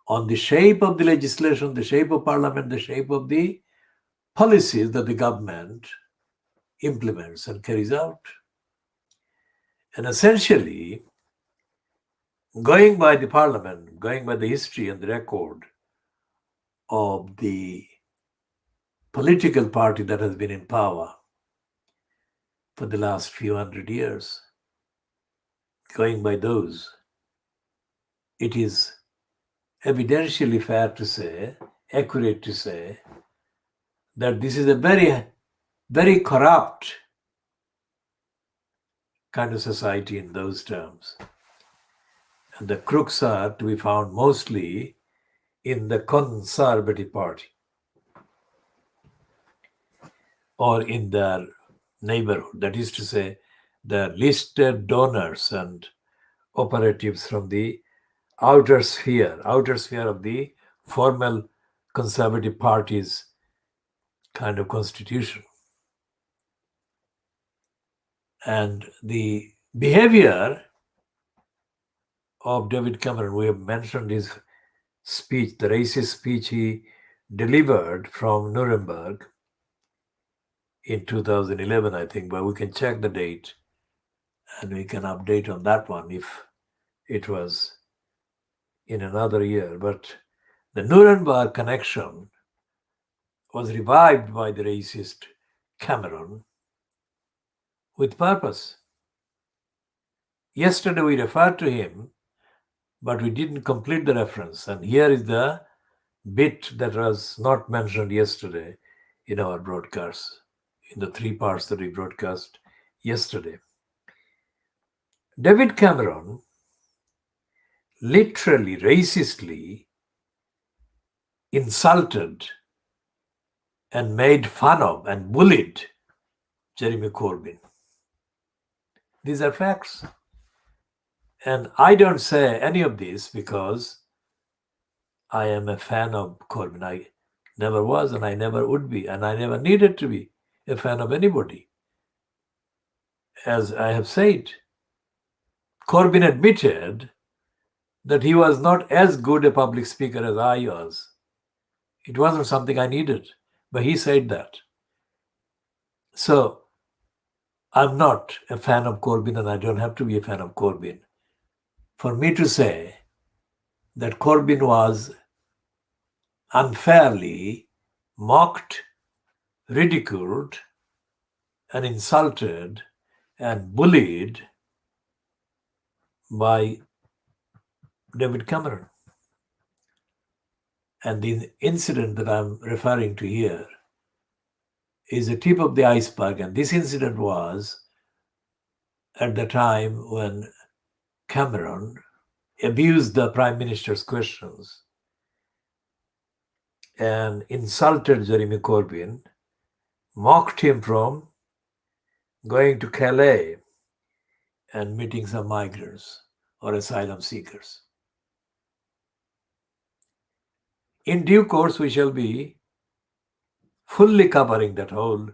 on the shape of the legislation, the shape of parliament, the shape of the policies that the government implements and carries out. And essentially, going by the parliament, going by the history and the record of the political party that has been in power for the last few hundred years, going by those, it is evidentially fair to say, accurate to say, that this is a very, very corrupt kind of society in those terms. And the crooks are to be found mostly in the Conservative Party or in their neighborhood. That is to say, the listed donors and operatives from the outer sphere of the formal Conservative Party's kind of constitution. And the behavior of David Cameron, we have mentioned his speech, the racist speech he delivered from Nuremberg in 2011, I think, but we can check the date and we can update on that one if it was in another year. But the Nuremberg connection was revived by the racist Cameron with purpose. Yesterday we referred to him, but we didn't complete the reference. And here is the bit that was not mentioned yesterday in our broadcast, in the 3 parts that we broadcast yesterday. David Cameron literally, racistly insulted and made fun of and bullied Jeremy Corbyn. These are facts. And I don't say any of this because I am a fan of Corbyn. I never was and I never would be, and I never needed to be a fan of anybody. As I have said, Corbyn admitted that he was not as good a public speaker as I was. It wasn't something I needed, but he said that. So I'm not a fan of Corbyn and I don't have to be a fan of Corbyn. For me to say that Corbyn was unfairly mocked, ridiculed, and insulted and bullied by David Cameron. And the incident that I'm referring to here is a tip of the iceberg. And this incident was at the time when Cameron abused the Prime Minister's questions and insulted Jeremy Corbyn, mocked him from going to Calais and meeting some migrants or asylum seekers. In due course, we shall be fully covering that whole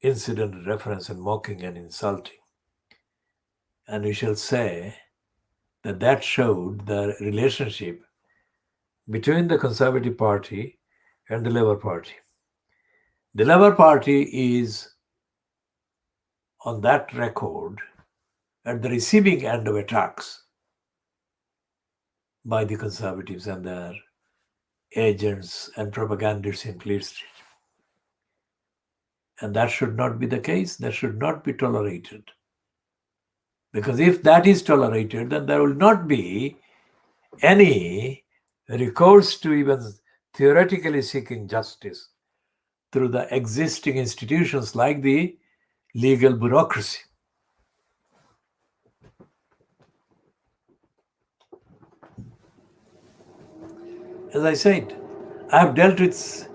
incident, reference, and mocking and insulting. And we shall say that that showed the relationship between the Conservative Party and the Labour Party. The Labour Party is on that record at the receiving end of attacks by the Conservatives and their agents and propagandists in Fleet Street. And that should not be the case. That should not be tolerated. Because if that is tolerated, then there will not be any recourse to even theoretically seeking justice through the existing institutions like the legal bureaucracy. As I said, I have dealt with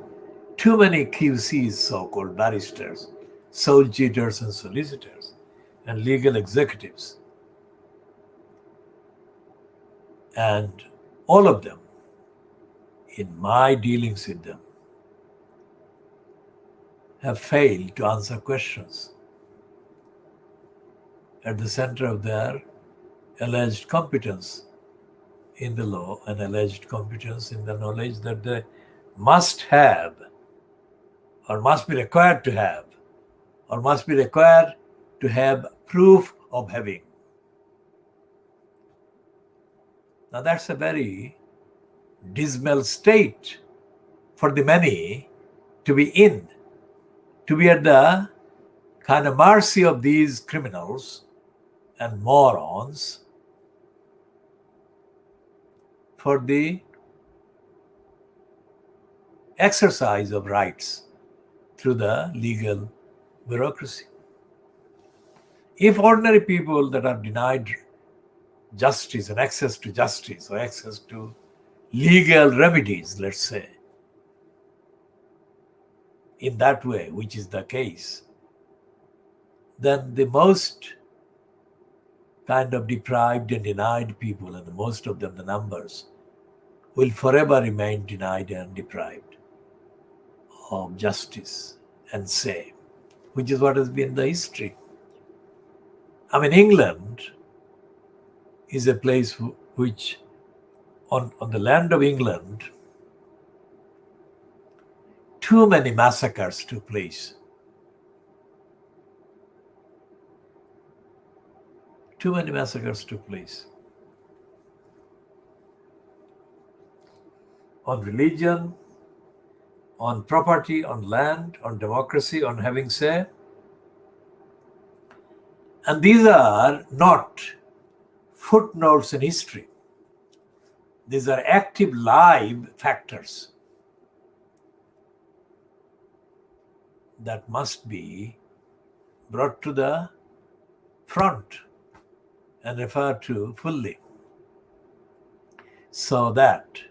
too many QCs, so-called barristers, sole cheaters and solicitors, and legal executives. And all of them, in my dealings with them, have failed to answer questions at the center of their alleged competence in the law and alleged competence in the knowledge that they must have, or must be required to have, or must be required to have proof of having. Now that's a very dismal state for the many to be in, to be at the kind of mercy of these criminals and morons for the exercise of rights through the legal bureaucracy. If ordinary people that are denied justice and access to justice or access to legal remedies, let's say, in that way, which is the case, then the most kind of deprived and denied people, and most of them, the numbers, will forever remain denied and deprived of justice and say, which is what has been the history. I mean, England is a place which, on the land of England, too many massacres took place. Too many massacres took place. On religion, on property, on land, on democracy, on having say. And these are not footnotes in history. These are active, live factors that must be brought to the front and referred to fully, so that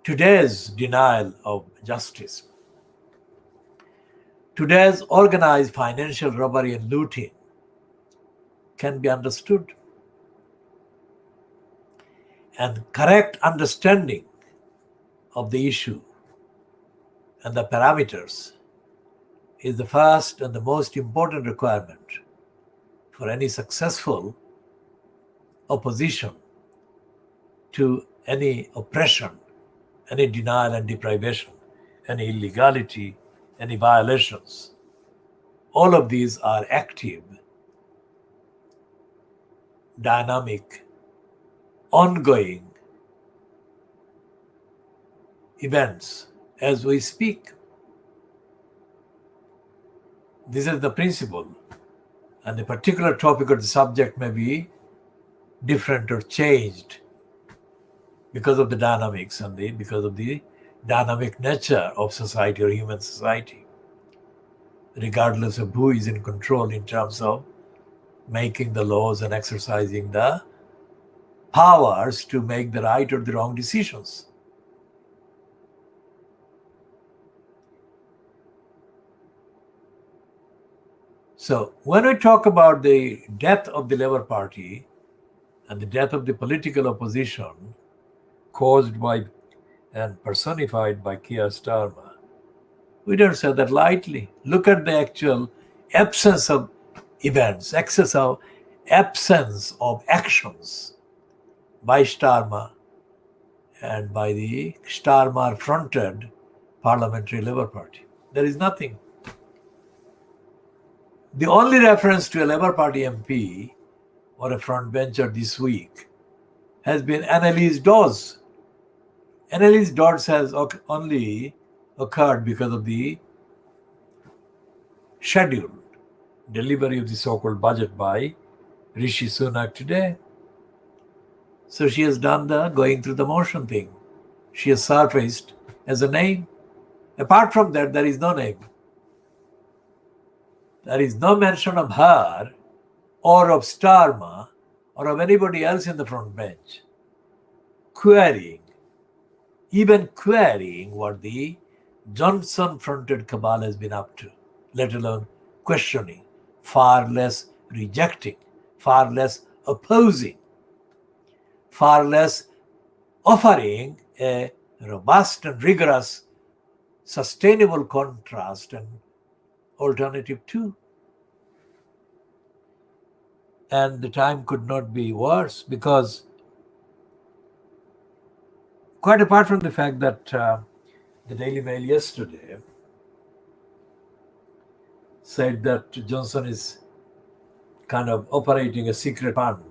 today's denial of justice, today's organized financial robbery and looting can be understood. And correct understanding of the issue and the parameters is the first and the most important requirement for any successful opposition to any oppression, any denial and deprivation, any illegality, any violations. All of these are active, dynamic, ongoing events as we speak. This is the principle, and the particular topic or the subject may be different or changed because of the dynamics and because of the dynamic nature of society or human society, regardless of who is in control in terms of making the laws and exercising the powers to make the right or the wrong decisions. So when we talk about the death of the Labour Party and the death of the political opposition, caused by and personified by Keir Starmer. We don't say that lightly. Look at the actual absence of events, absence of actions by Starmer and by the Starmer-fronted Parliamentary Labour Party. There is nothing. The only reference to a Labour Party MP or a frontbencher this week has been Annalise Dawes. Annalise Dawes has only occurred because of the scheduled delivery of the so-called budget by Rishi Sunak today. So she has done the going through the motion thing. She has surfaced as a name. Apart from that, there is no name. There is no mention of her or of Starmer or of anybody else in the front bench even querying what the Johnson-fronted cabal has been up to, let alone questioning, far less rejecting, far less opposing, far less offering a robust and rigorous, sustainable contrast and alternative too. And the time could not be worse because, quite apart from the fact that the Daily Mail yesterday said that Johnson is kind of operating a secret fund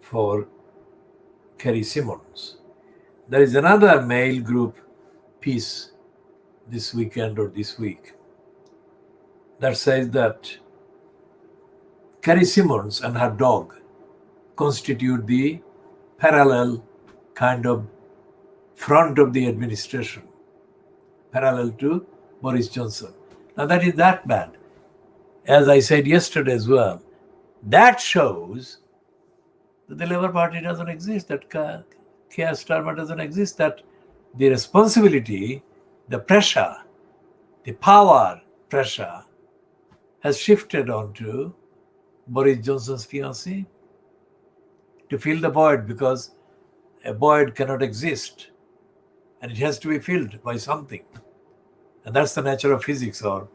for Kerry Simmons. There is another Mail group piece this weekend or this week that says that Kerry Simmons and her dog constitute the parallel kind of front of the administration, parallel to Boris Johnson. Now that is that bad. As I said yesterday as well, that shows that the Labour Party doesn't exist, that Keir Starmer doesn't exist, that the responsibility, the pressure, the power pressure has shifted onto Boris Johnson's fiancée to fill the void, because a void cannot exist and it has to be filled by something. And that's the nature of physics, or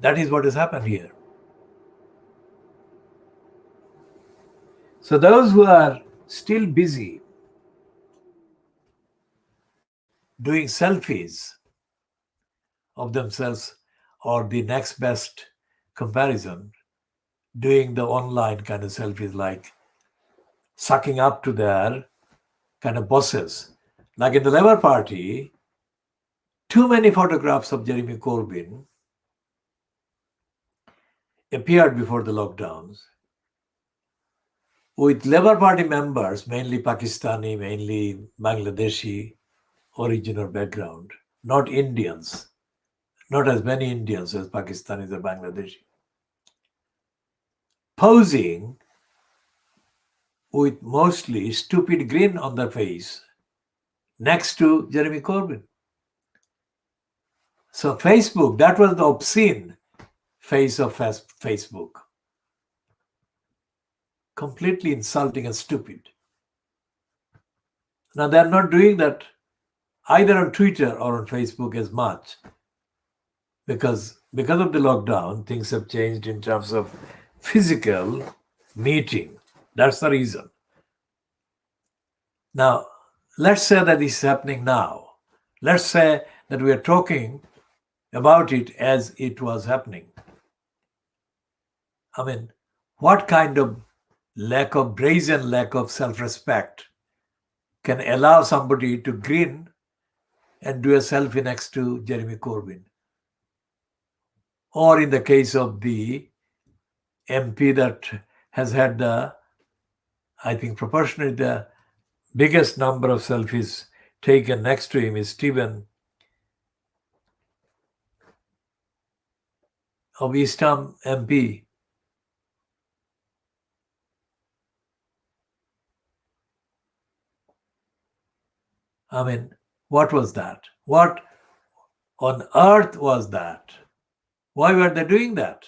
that is what has happened here. So those who are still busy doing selfies of themselves or the next best comparison, doing the online kind of selfies, like sucking up to their kind of bosses. Like in the Labour Party, too many photographs of Jeremy Corbyn appeared before the lockdowns with Labour Party members, mainly Pakistani, mainly Bangladeshi origin or background, not Indians, not as many Indians as Pakistanis or Bangladeshi, posing with mostly stupid grin on their face next to Jeremy Corbyn. So Facebook, that was the obscene face of Facebook. Completely insulting and stupid. Now they're not doing that either on Twitter or on Facebook as much, because of the lockdown, things have changed in terms of physical meeting. That's the reason. Now, let's say that this is happening now. Let's say that we are talking about it as it was happening. I mean, what kind of brazen lack of self-respect can allow somebody to grin and do a selfie next to Jeremy Corbyn? Or in the case of the MP that has had I think proportionally the biggest number of selfies taken next to him is Stephen of East Ham MP. I mean, what was that? What on earth was that? Why were they doing that?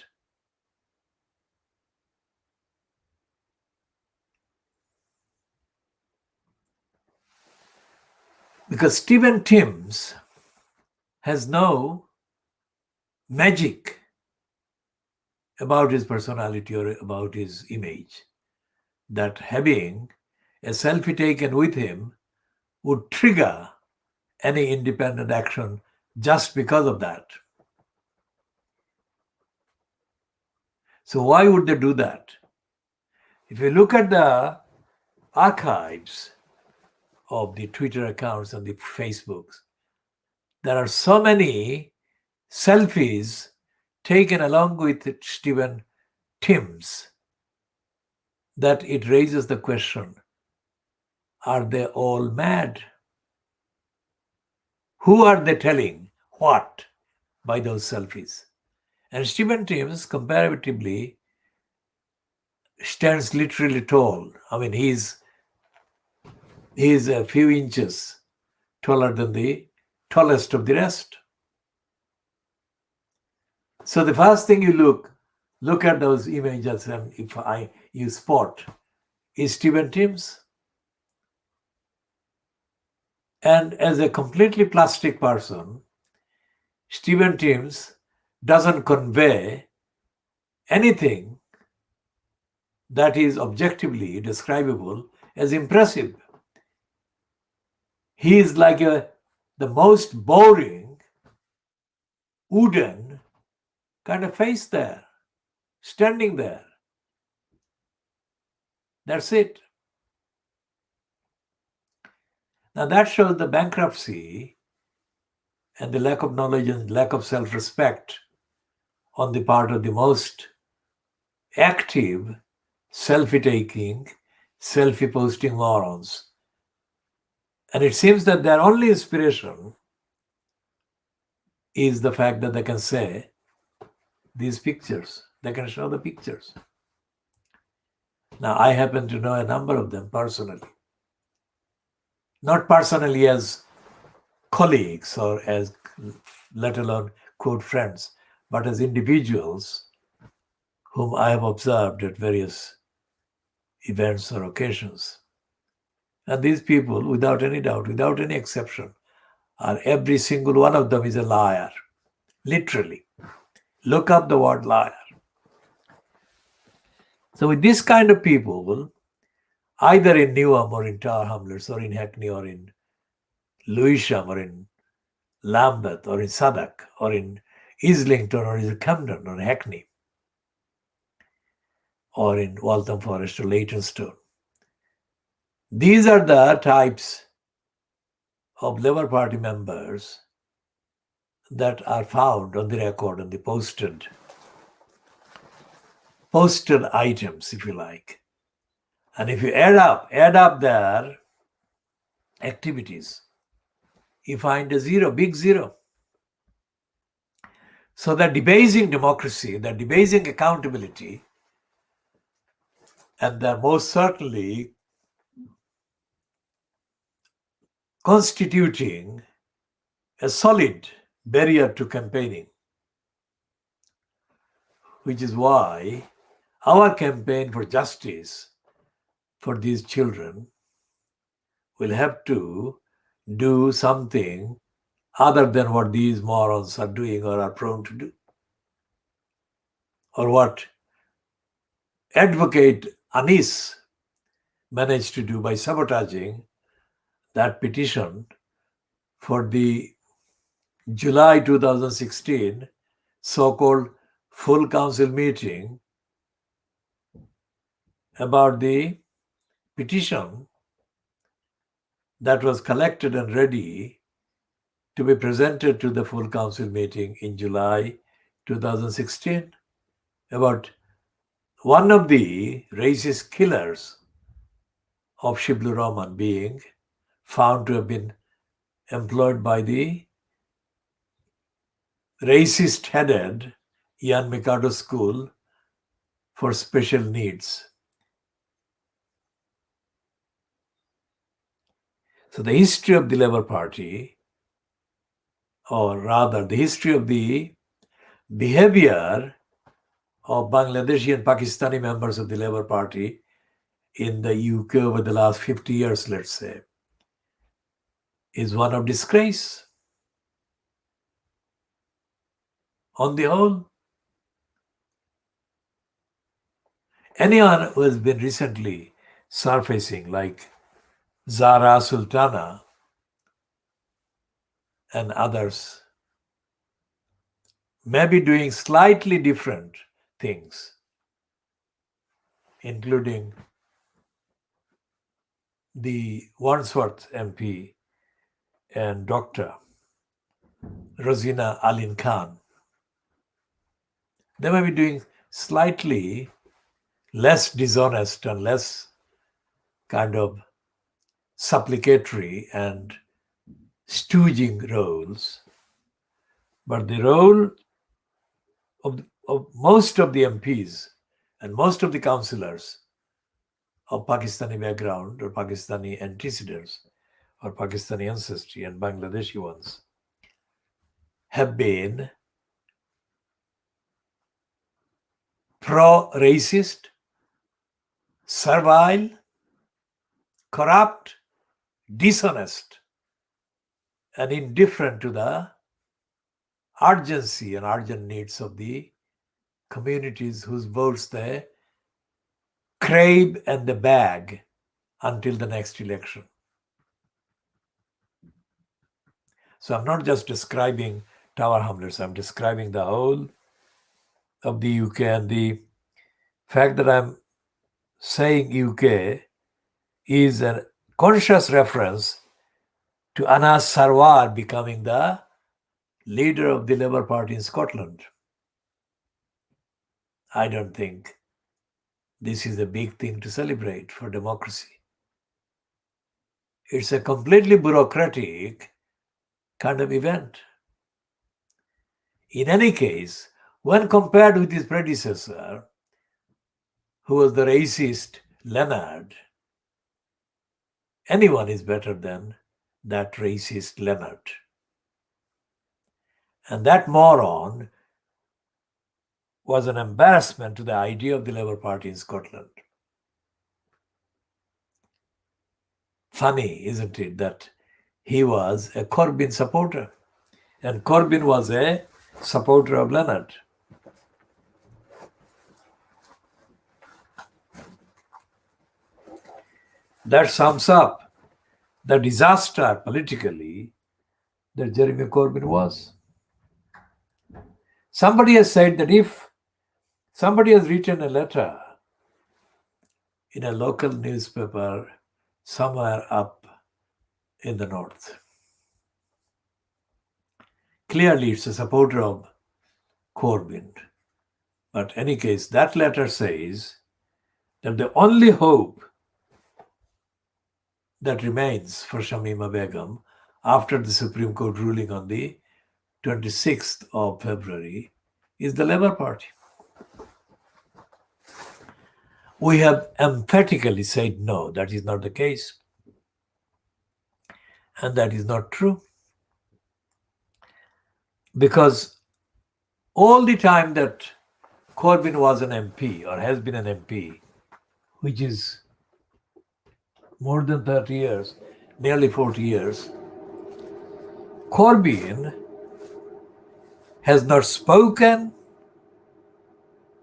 Because Stephen Timms has no magic about his personality or about his image, that having a selfie taken with him would trigger any independent action just because of that. So why would they do that? If you look at the archives of the Twitter accounts and the Facebooks, there are so many selfies taken along with Stephen Timms that it raises the question, are they all mad? Who are they telling what by those selfies? And Stephen Timms comparatively stands literally tall. I mean, he's a few inches taller than the tallest of the rest. So the first thing you look at those images, and if you spot, is Stephen Timms. And as a completely plastic person, Stephen Timms doesn't convey anything that is objectively describable as impressive. He is like the most boring wooden kind of face there, standing there. That's it. Now that shows the bankruptcy and the lack of knowledge and lack of self-respect on the part of the most active, selfie-taking, selfie-posting morons. And it seems that their only inspiration is the fact that they can say these pictures. They can show the pictures. Now, I happen to know a number of them personally. Not personally as colleagues or as, let alone, quote, friends, but as individuals whom I have observed at various events or occasions. And these people, without any doubt, without any exception, every single one of them is a liar. Literally. Look up the word liar. So with this kind of people, either in Newham or in Tower Hamlets or in Hackney or in Lewisham or in Lambeth or in Southwark or in Islington or in Camden or Hackney or in Waltham Forest or Leytonstone. These are the types of Labour Party members that are found on the record, on the posted items, if you like. And if you add up their activities, you find a zero, big zero. So they're debasing democracy, they're debasing accountability, and they're most certainly constituting a solid barrier to campaigning, which is why our campaign for justice for these children will have to do something other than what these morons are doing or are prone to do, or what advocate Anis managed to do by sabotaging that petition for the July 2016 so-called full council meeting about the petition that was collected and ready to be presented to the full council meeting in July 2016 about one of the racist killers of Shiblu Rahman being found to have been employed by the racist-headed Ian Mikado School for Special Needs. So the history of the Labour Party, or rather the history of the behavior of Bangladeshi and Pakistani members of the Labour Party in the UK over the last 50 years, let's say, is one of disgrace. On the whole, anyone who has been recently surfacing, like Zara Sultana and others, may be doing slightly different things, including the Wandsworth MP and Dr. Rosina Alin Khan. They may be doing slightly less dishonest and less kind of supplicatory and stooging roles. But the role of most of the MPs and most of the councillors of Pakistani background or Pakistani antecedents or Pakistani ancestry and Bangladeshi ones have been pro-racist, servile, corrupt, dishonest, and indifferent to the urgency and urgent needs of the communities whose votes they crave and they bag until the next election. So I'm not just describing Tower Hamlets, I'm describing the whole of the UK, and the fact that I'm saying UK is a conscious reference to Anas Sarwar becoming the leader of the Labour Party in Scotland. I don't think this is a big thing to celebrate for democracy. It's a completely bureaucratic kind of event. In any case, when compared with his predecessor, who was the racist Leonard, anyone is better than that racist Leonard. And that moron was an embarrassment to the idea of the Labour Party in Scotland. Funny, isn't it, that he was a Corbyn supporter, and Corbyn was a supporter of Leonard. That sums up the disaster politically that Jeremy Corbyn was. Somebody has said that if somebody has written a letter in a local newspaper somewhere up in the north, clearly it's a supporter of Corbyn. But in any case, that letter says that the only hope that remains for Shamima Begum after the Supreme Court ruling on the 26th of February is the Labour Party. We have emphatically said no, that is not the case. And that is not true. Because all the time that Corbyn was an MP or has been an MP, which is more than 30 years, nearly 40 years, Corbyn has not spoken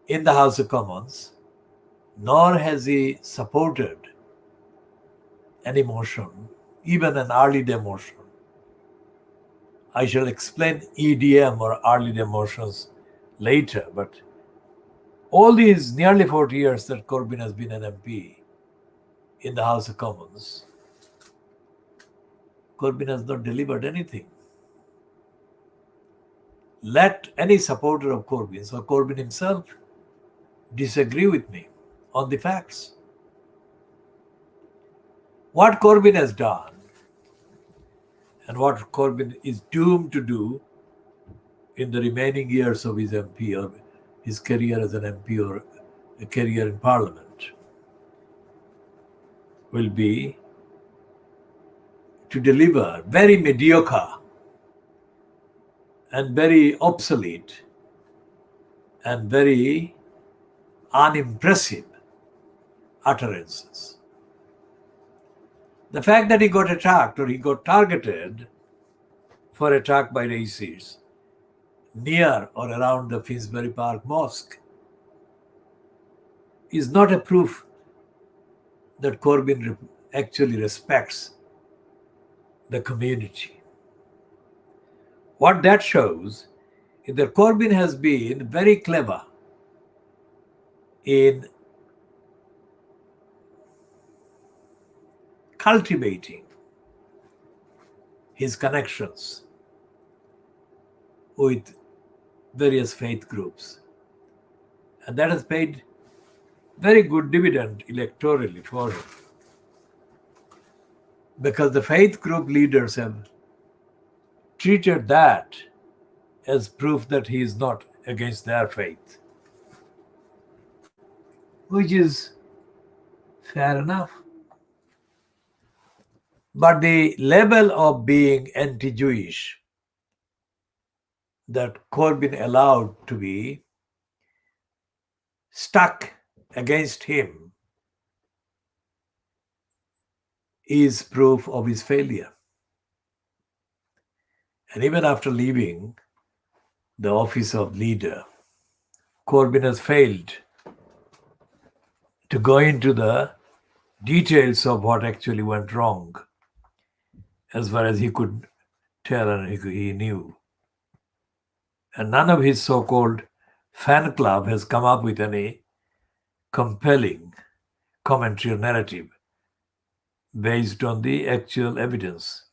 in the House of Commons, nor has he supported any motion, even an early day motion. I shall explain EDM or early day motions later, but all these nearly 40 years that Corbyn has been an MP in the House of Commons, Corbyn has not delivered anything. Let any supporter of Corbyn's or Corbyn himself disagree with me on the facts. What Corbyn has done and what Corbyn is doomed to do in the remaining years of his MP or his career as an MP or a career in Parliament will be to deliver very mediocre and very obsolete and very unimpressive utterances. The fact that he got attacked or he got targeted for attack by ISIS near or around the Finsbury Park Mosque is not a proof that Corbyn actually respects the community. What that shows is that Corbyn has been very clever in cultivating his connections with various faith groups. And that has paid very good dividend electorally for him. Because the faith group leaders have treated that as proof that he is not against their faith, which is fair enough. But the level of being anti-Jewish that Corbyn allowed to be stuck against him is proof of his failure. And even after leaving the office of leader, Corbyn has failed to go into the details of what actually went wrong, as far as he could tell and he knew. And none of his so-called fan club has come up with any compelling commentary or narrative based on the actual evidence.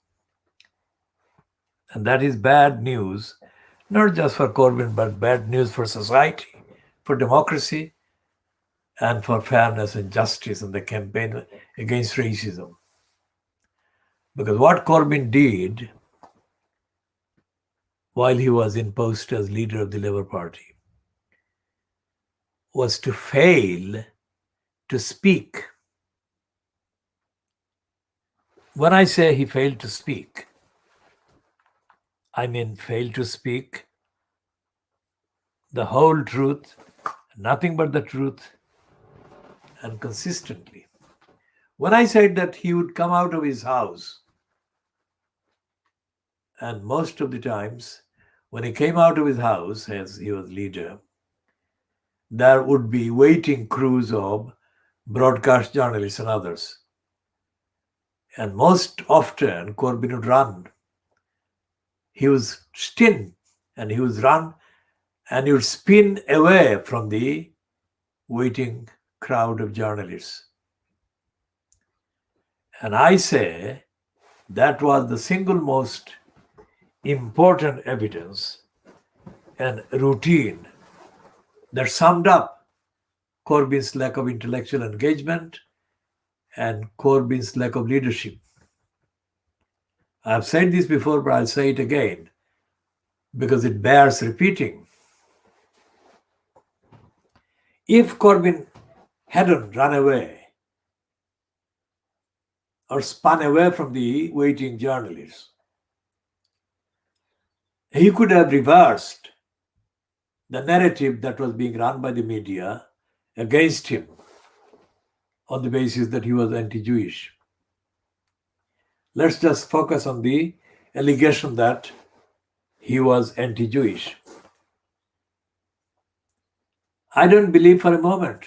And that is bad news, not just for Corbyn, but bad news for society, for democracy, and for fairness and justice in the campaign against racism. Because what Corbyn did while he was in post as leader of the Labour Party was to fail to speak. When I say he failed to speak, I mean failed to speak the whole truth, nothing but the truth, and consistently. When I said that he would come out of his house, and most of the times when he came out of his house as he was leader, there would be waiting crews of broadcast journalists and others. And most often Corbyn would run. He was stint and he would run and he would spin away from the waiting crowd of journalists. And I say that was the single most important evidence and routine that summed up Corbyn's lack of intellectual engagement and Corbyn's lack of leadership. I've said this before, but I'll say it again because it bears repeating. If Corbyn hadn't run away or spun away from the waiting journalists, he could have reversed the narrative that was being run by the media against him on the basis that he was anti-Jewish. Let's just focus on the allegation that he was anti-Jewish. I don't believe for a moment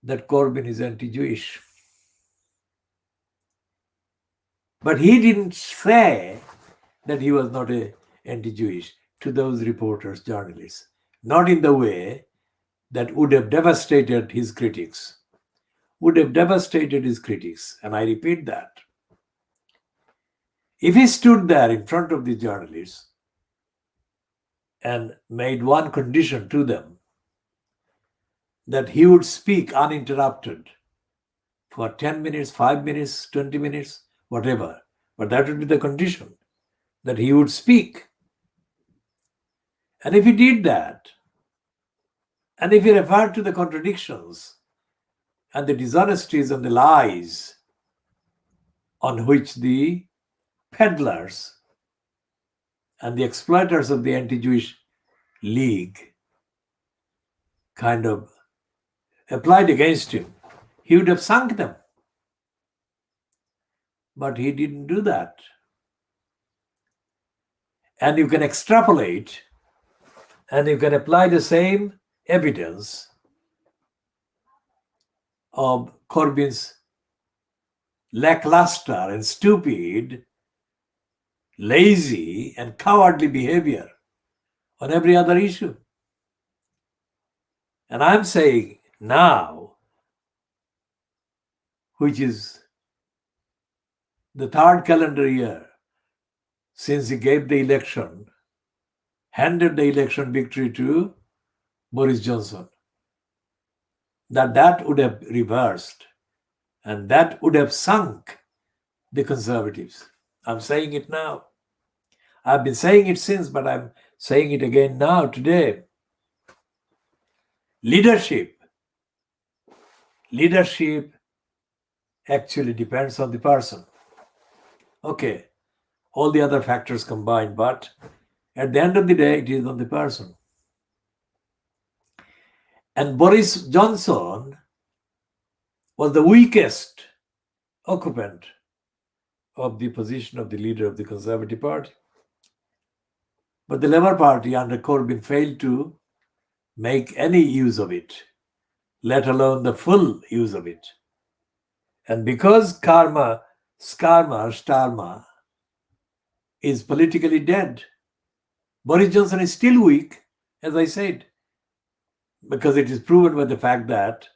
that Corbyn is anti-Jewish. But he didn't say that he was not anti-Jewish to those reporters, journalists, not in the way that would have devastated his critics. And I repeat that. If he stood there in front of the journalists and made one condition to them, that he would speak uninterrupted for 10 minutes, 5 minutes, 20 minutes, whatever, but that would be the condition, that he would speak. And if he did that, and if he referred to the contradictions and the dishonesties and the lies on which the peddlers and the exploiters of the anti-Jewish league kind of applied against him, he would have sunk them. But he didn't do that. And you can extrapolate and you can apply the same evidence of Corbyn's lackluster and stupid, lazy and cowardly behavior on every other issue. And I'm saying now, which is the third calendar year since he gave the election, handed the election victory to Boris Johnson, that would have reversed and that would have sunk the Conservatives. I'm saying it now. I've been saying it since, but I'm saying it again now, today. Leadership actually depends on the person. Okay, all the other factors combined, but at the end of the day, it is on the person. And Boris Johnson was the weakest occupant of the position of the leader of the Conservative Party. But the Labour Party under Corbyn failed to make any use of it, let alone the full use of it. And because Starmer is politically dead, Boris Johnson is still weak, as I said, because it is proven by the fact that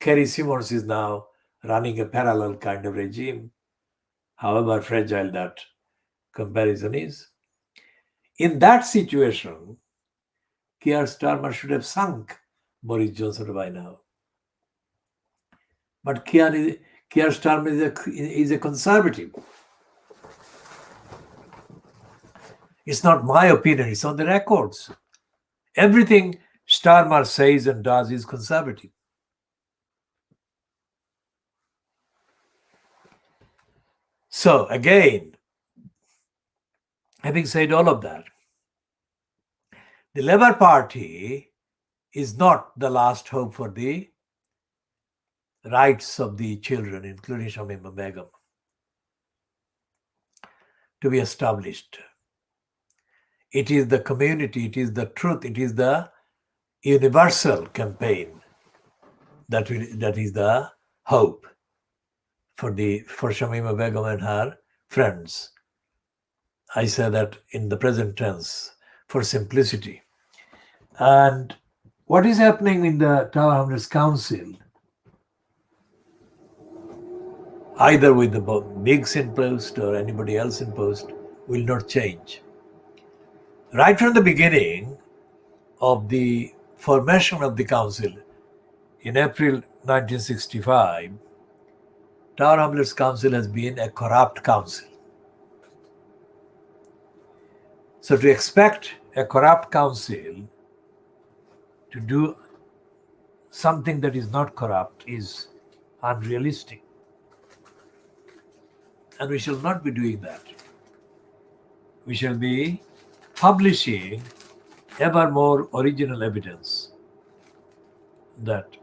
Kerry Simons is now running a parallel kind of regime, however fragile that comparison is. In that situation, Keir Starmer should have sunk Boris Johnson by now. But Keir Starmer is a conservative. It's not my opinion, it's on the records. Everything Starmer says and does is conservative. So again, having said all of that, the Labour Party is not the last hope for the rights of the children, including Shamima Begum, to be established. It is the community, it is the truth, it is the universal campaign that is the hope for Shamima Begum and her friends. I say that in the present tense for simplicity. And what is happening in the Tower Hamlets Council, either with the Biggs in post or anybody else in post, will not change. Right from the beginning of the formation of the council in April 1965, Tower Hamlets Council has been a corrupt council. So to expect a corrupt council to do something that is not corrupt is unrealistic. And we shall not be doing that. We shall be publishing ever more original evidence that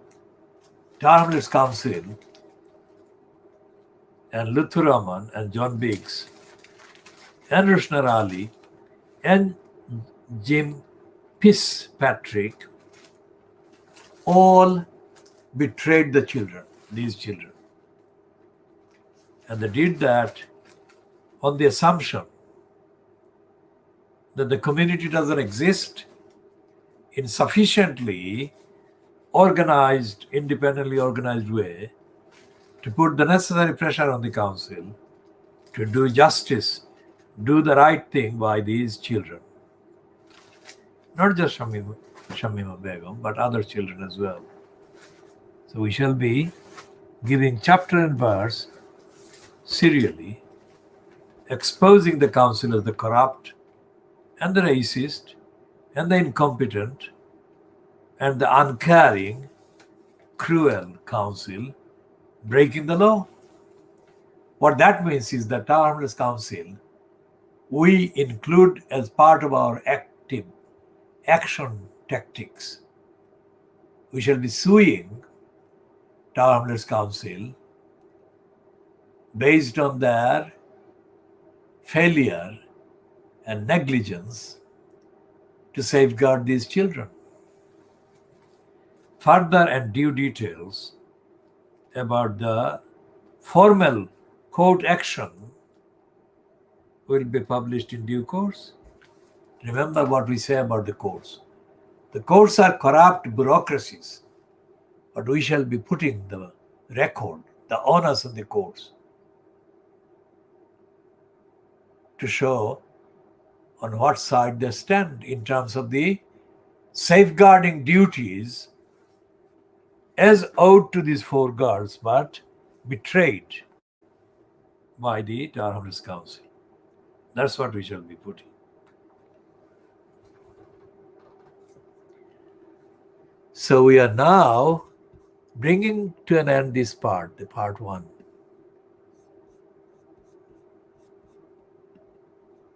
Tower Hamlets Council and Luther Rahman and John Biggs and Rushna Ali and Jim Fitzpatrick all betrayed the children, these children. And they did that on the assumption that the community doesn't exist in sufficiently organized, independently organized way to put the necessary pressure on the council to do justice, do the right thing by these children. Not just Shamima Begum, but other children as well. So we shall be giving chapter and verse serially, exposing the council as the corrupt and the racist and the incompetent and the uncaring, cruel council breaking the law. What that means is that Tower Hamlets Council, we include as part of our active action tactics. We shall be suing Tower Hamlets Council based on their failure and negligence to safeguard these children. Further and due details about the formal court action will be published in due course. Remember what we say about the courts. The courts are corrupt bureaucracies, but we shall be putting the record, the onus of the courts, to show on what side they stand in terms of the safeguarding duties as owed to these four girls, but betrayed by the Hrs Council. That's what we shall be putting. So we are now bringing to an end this part, the part 1.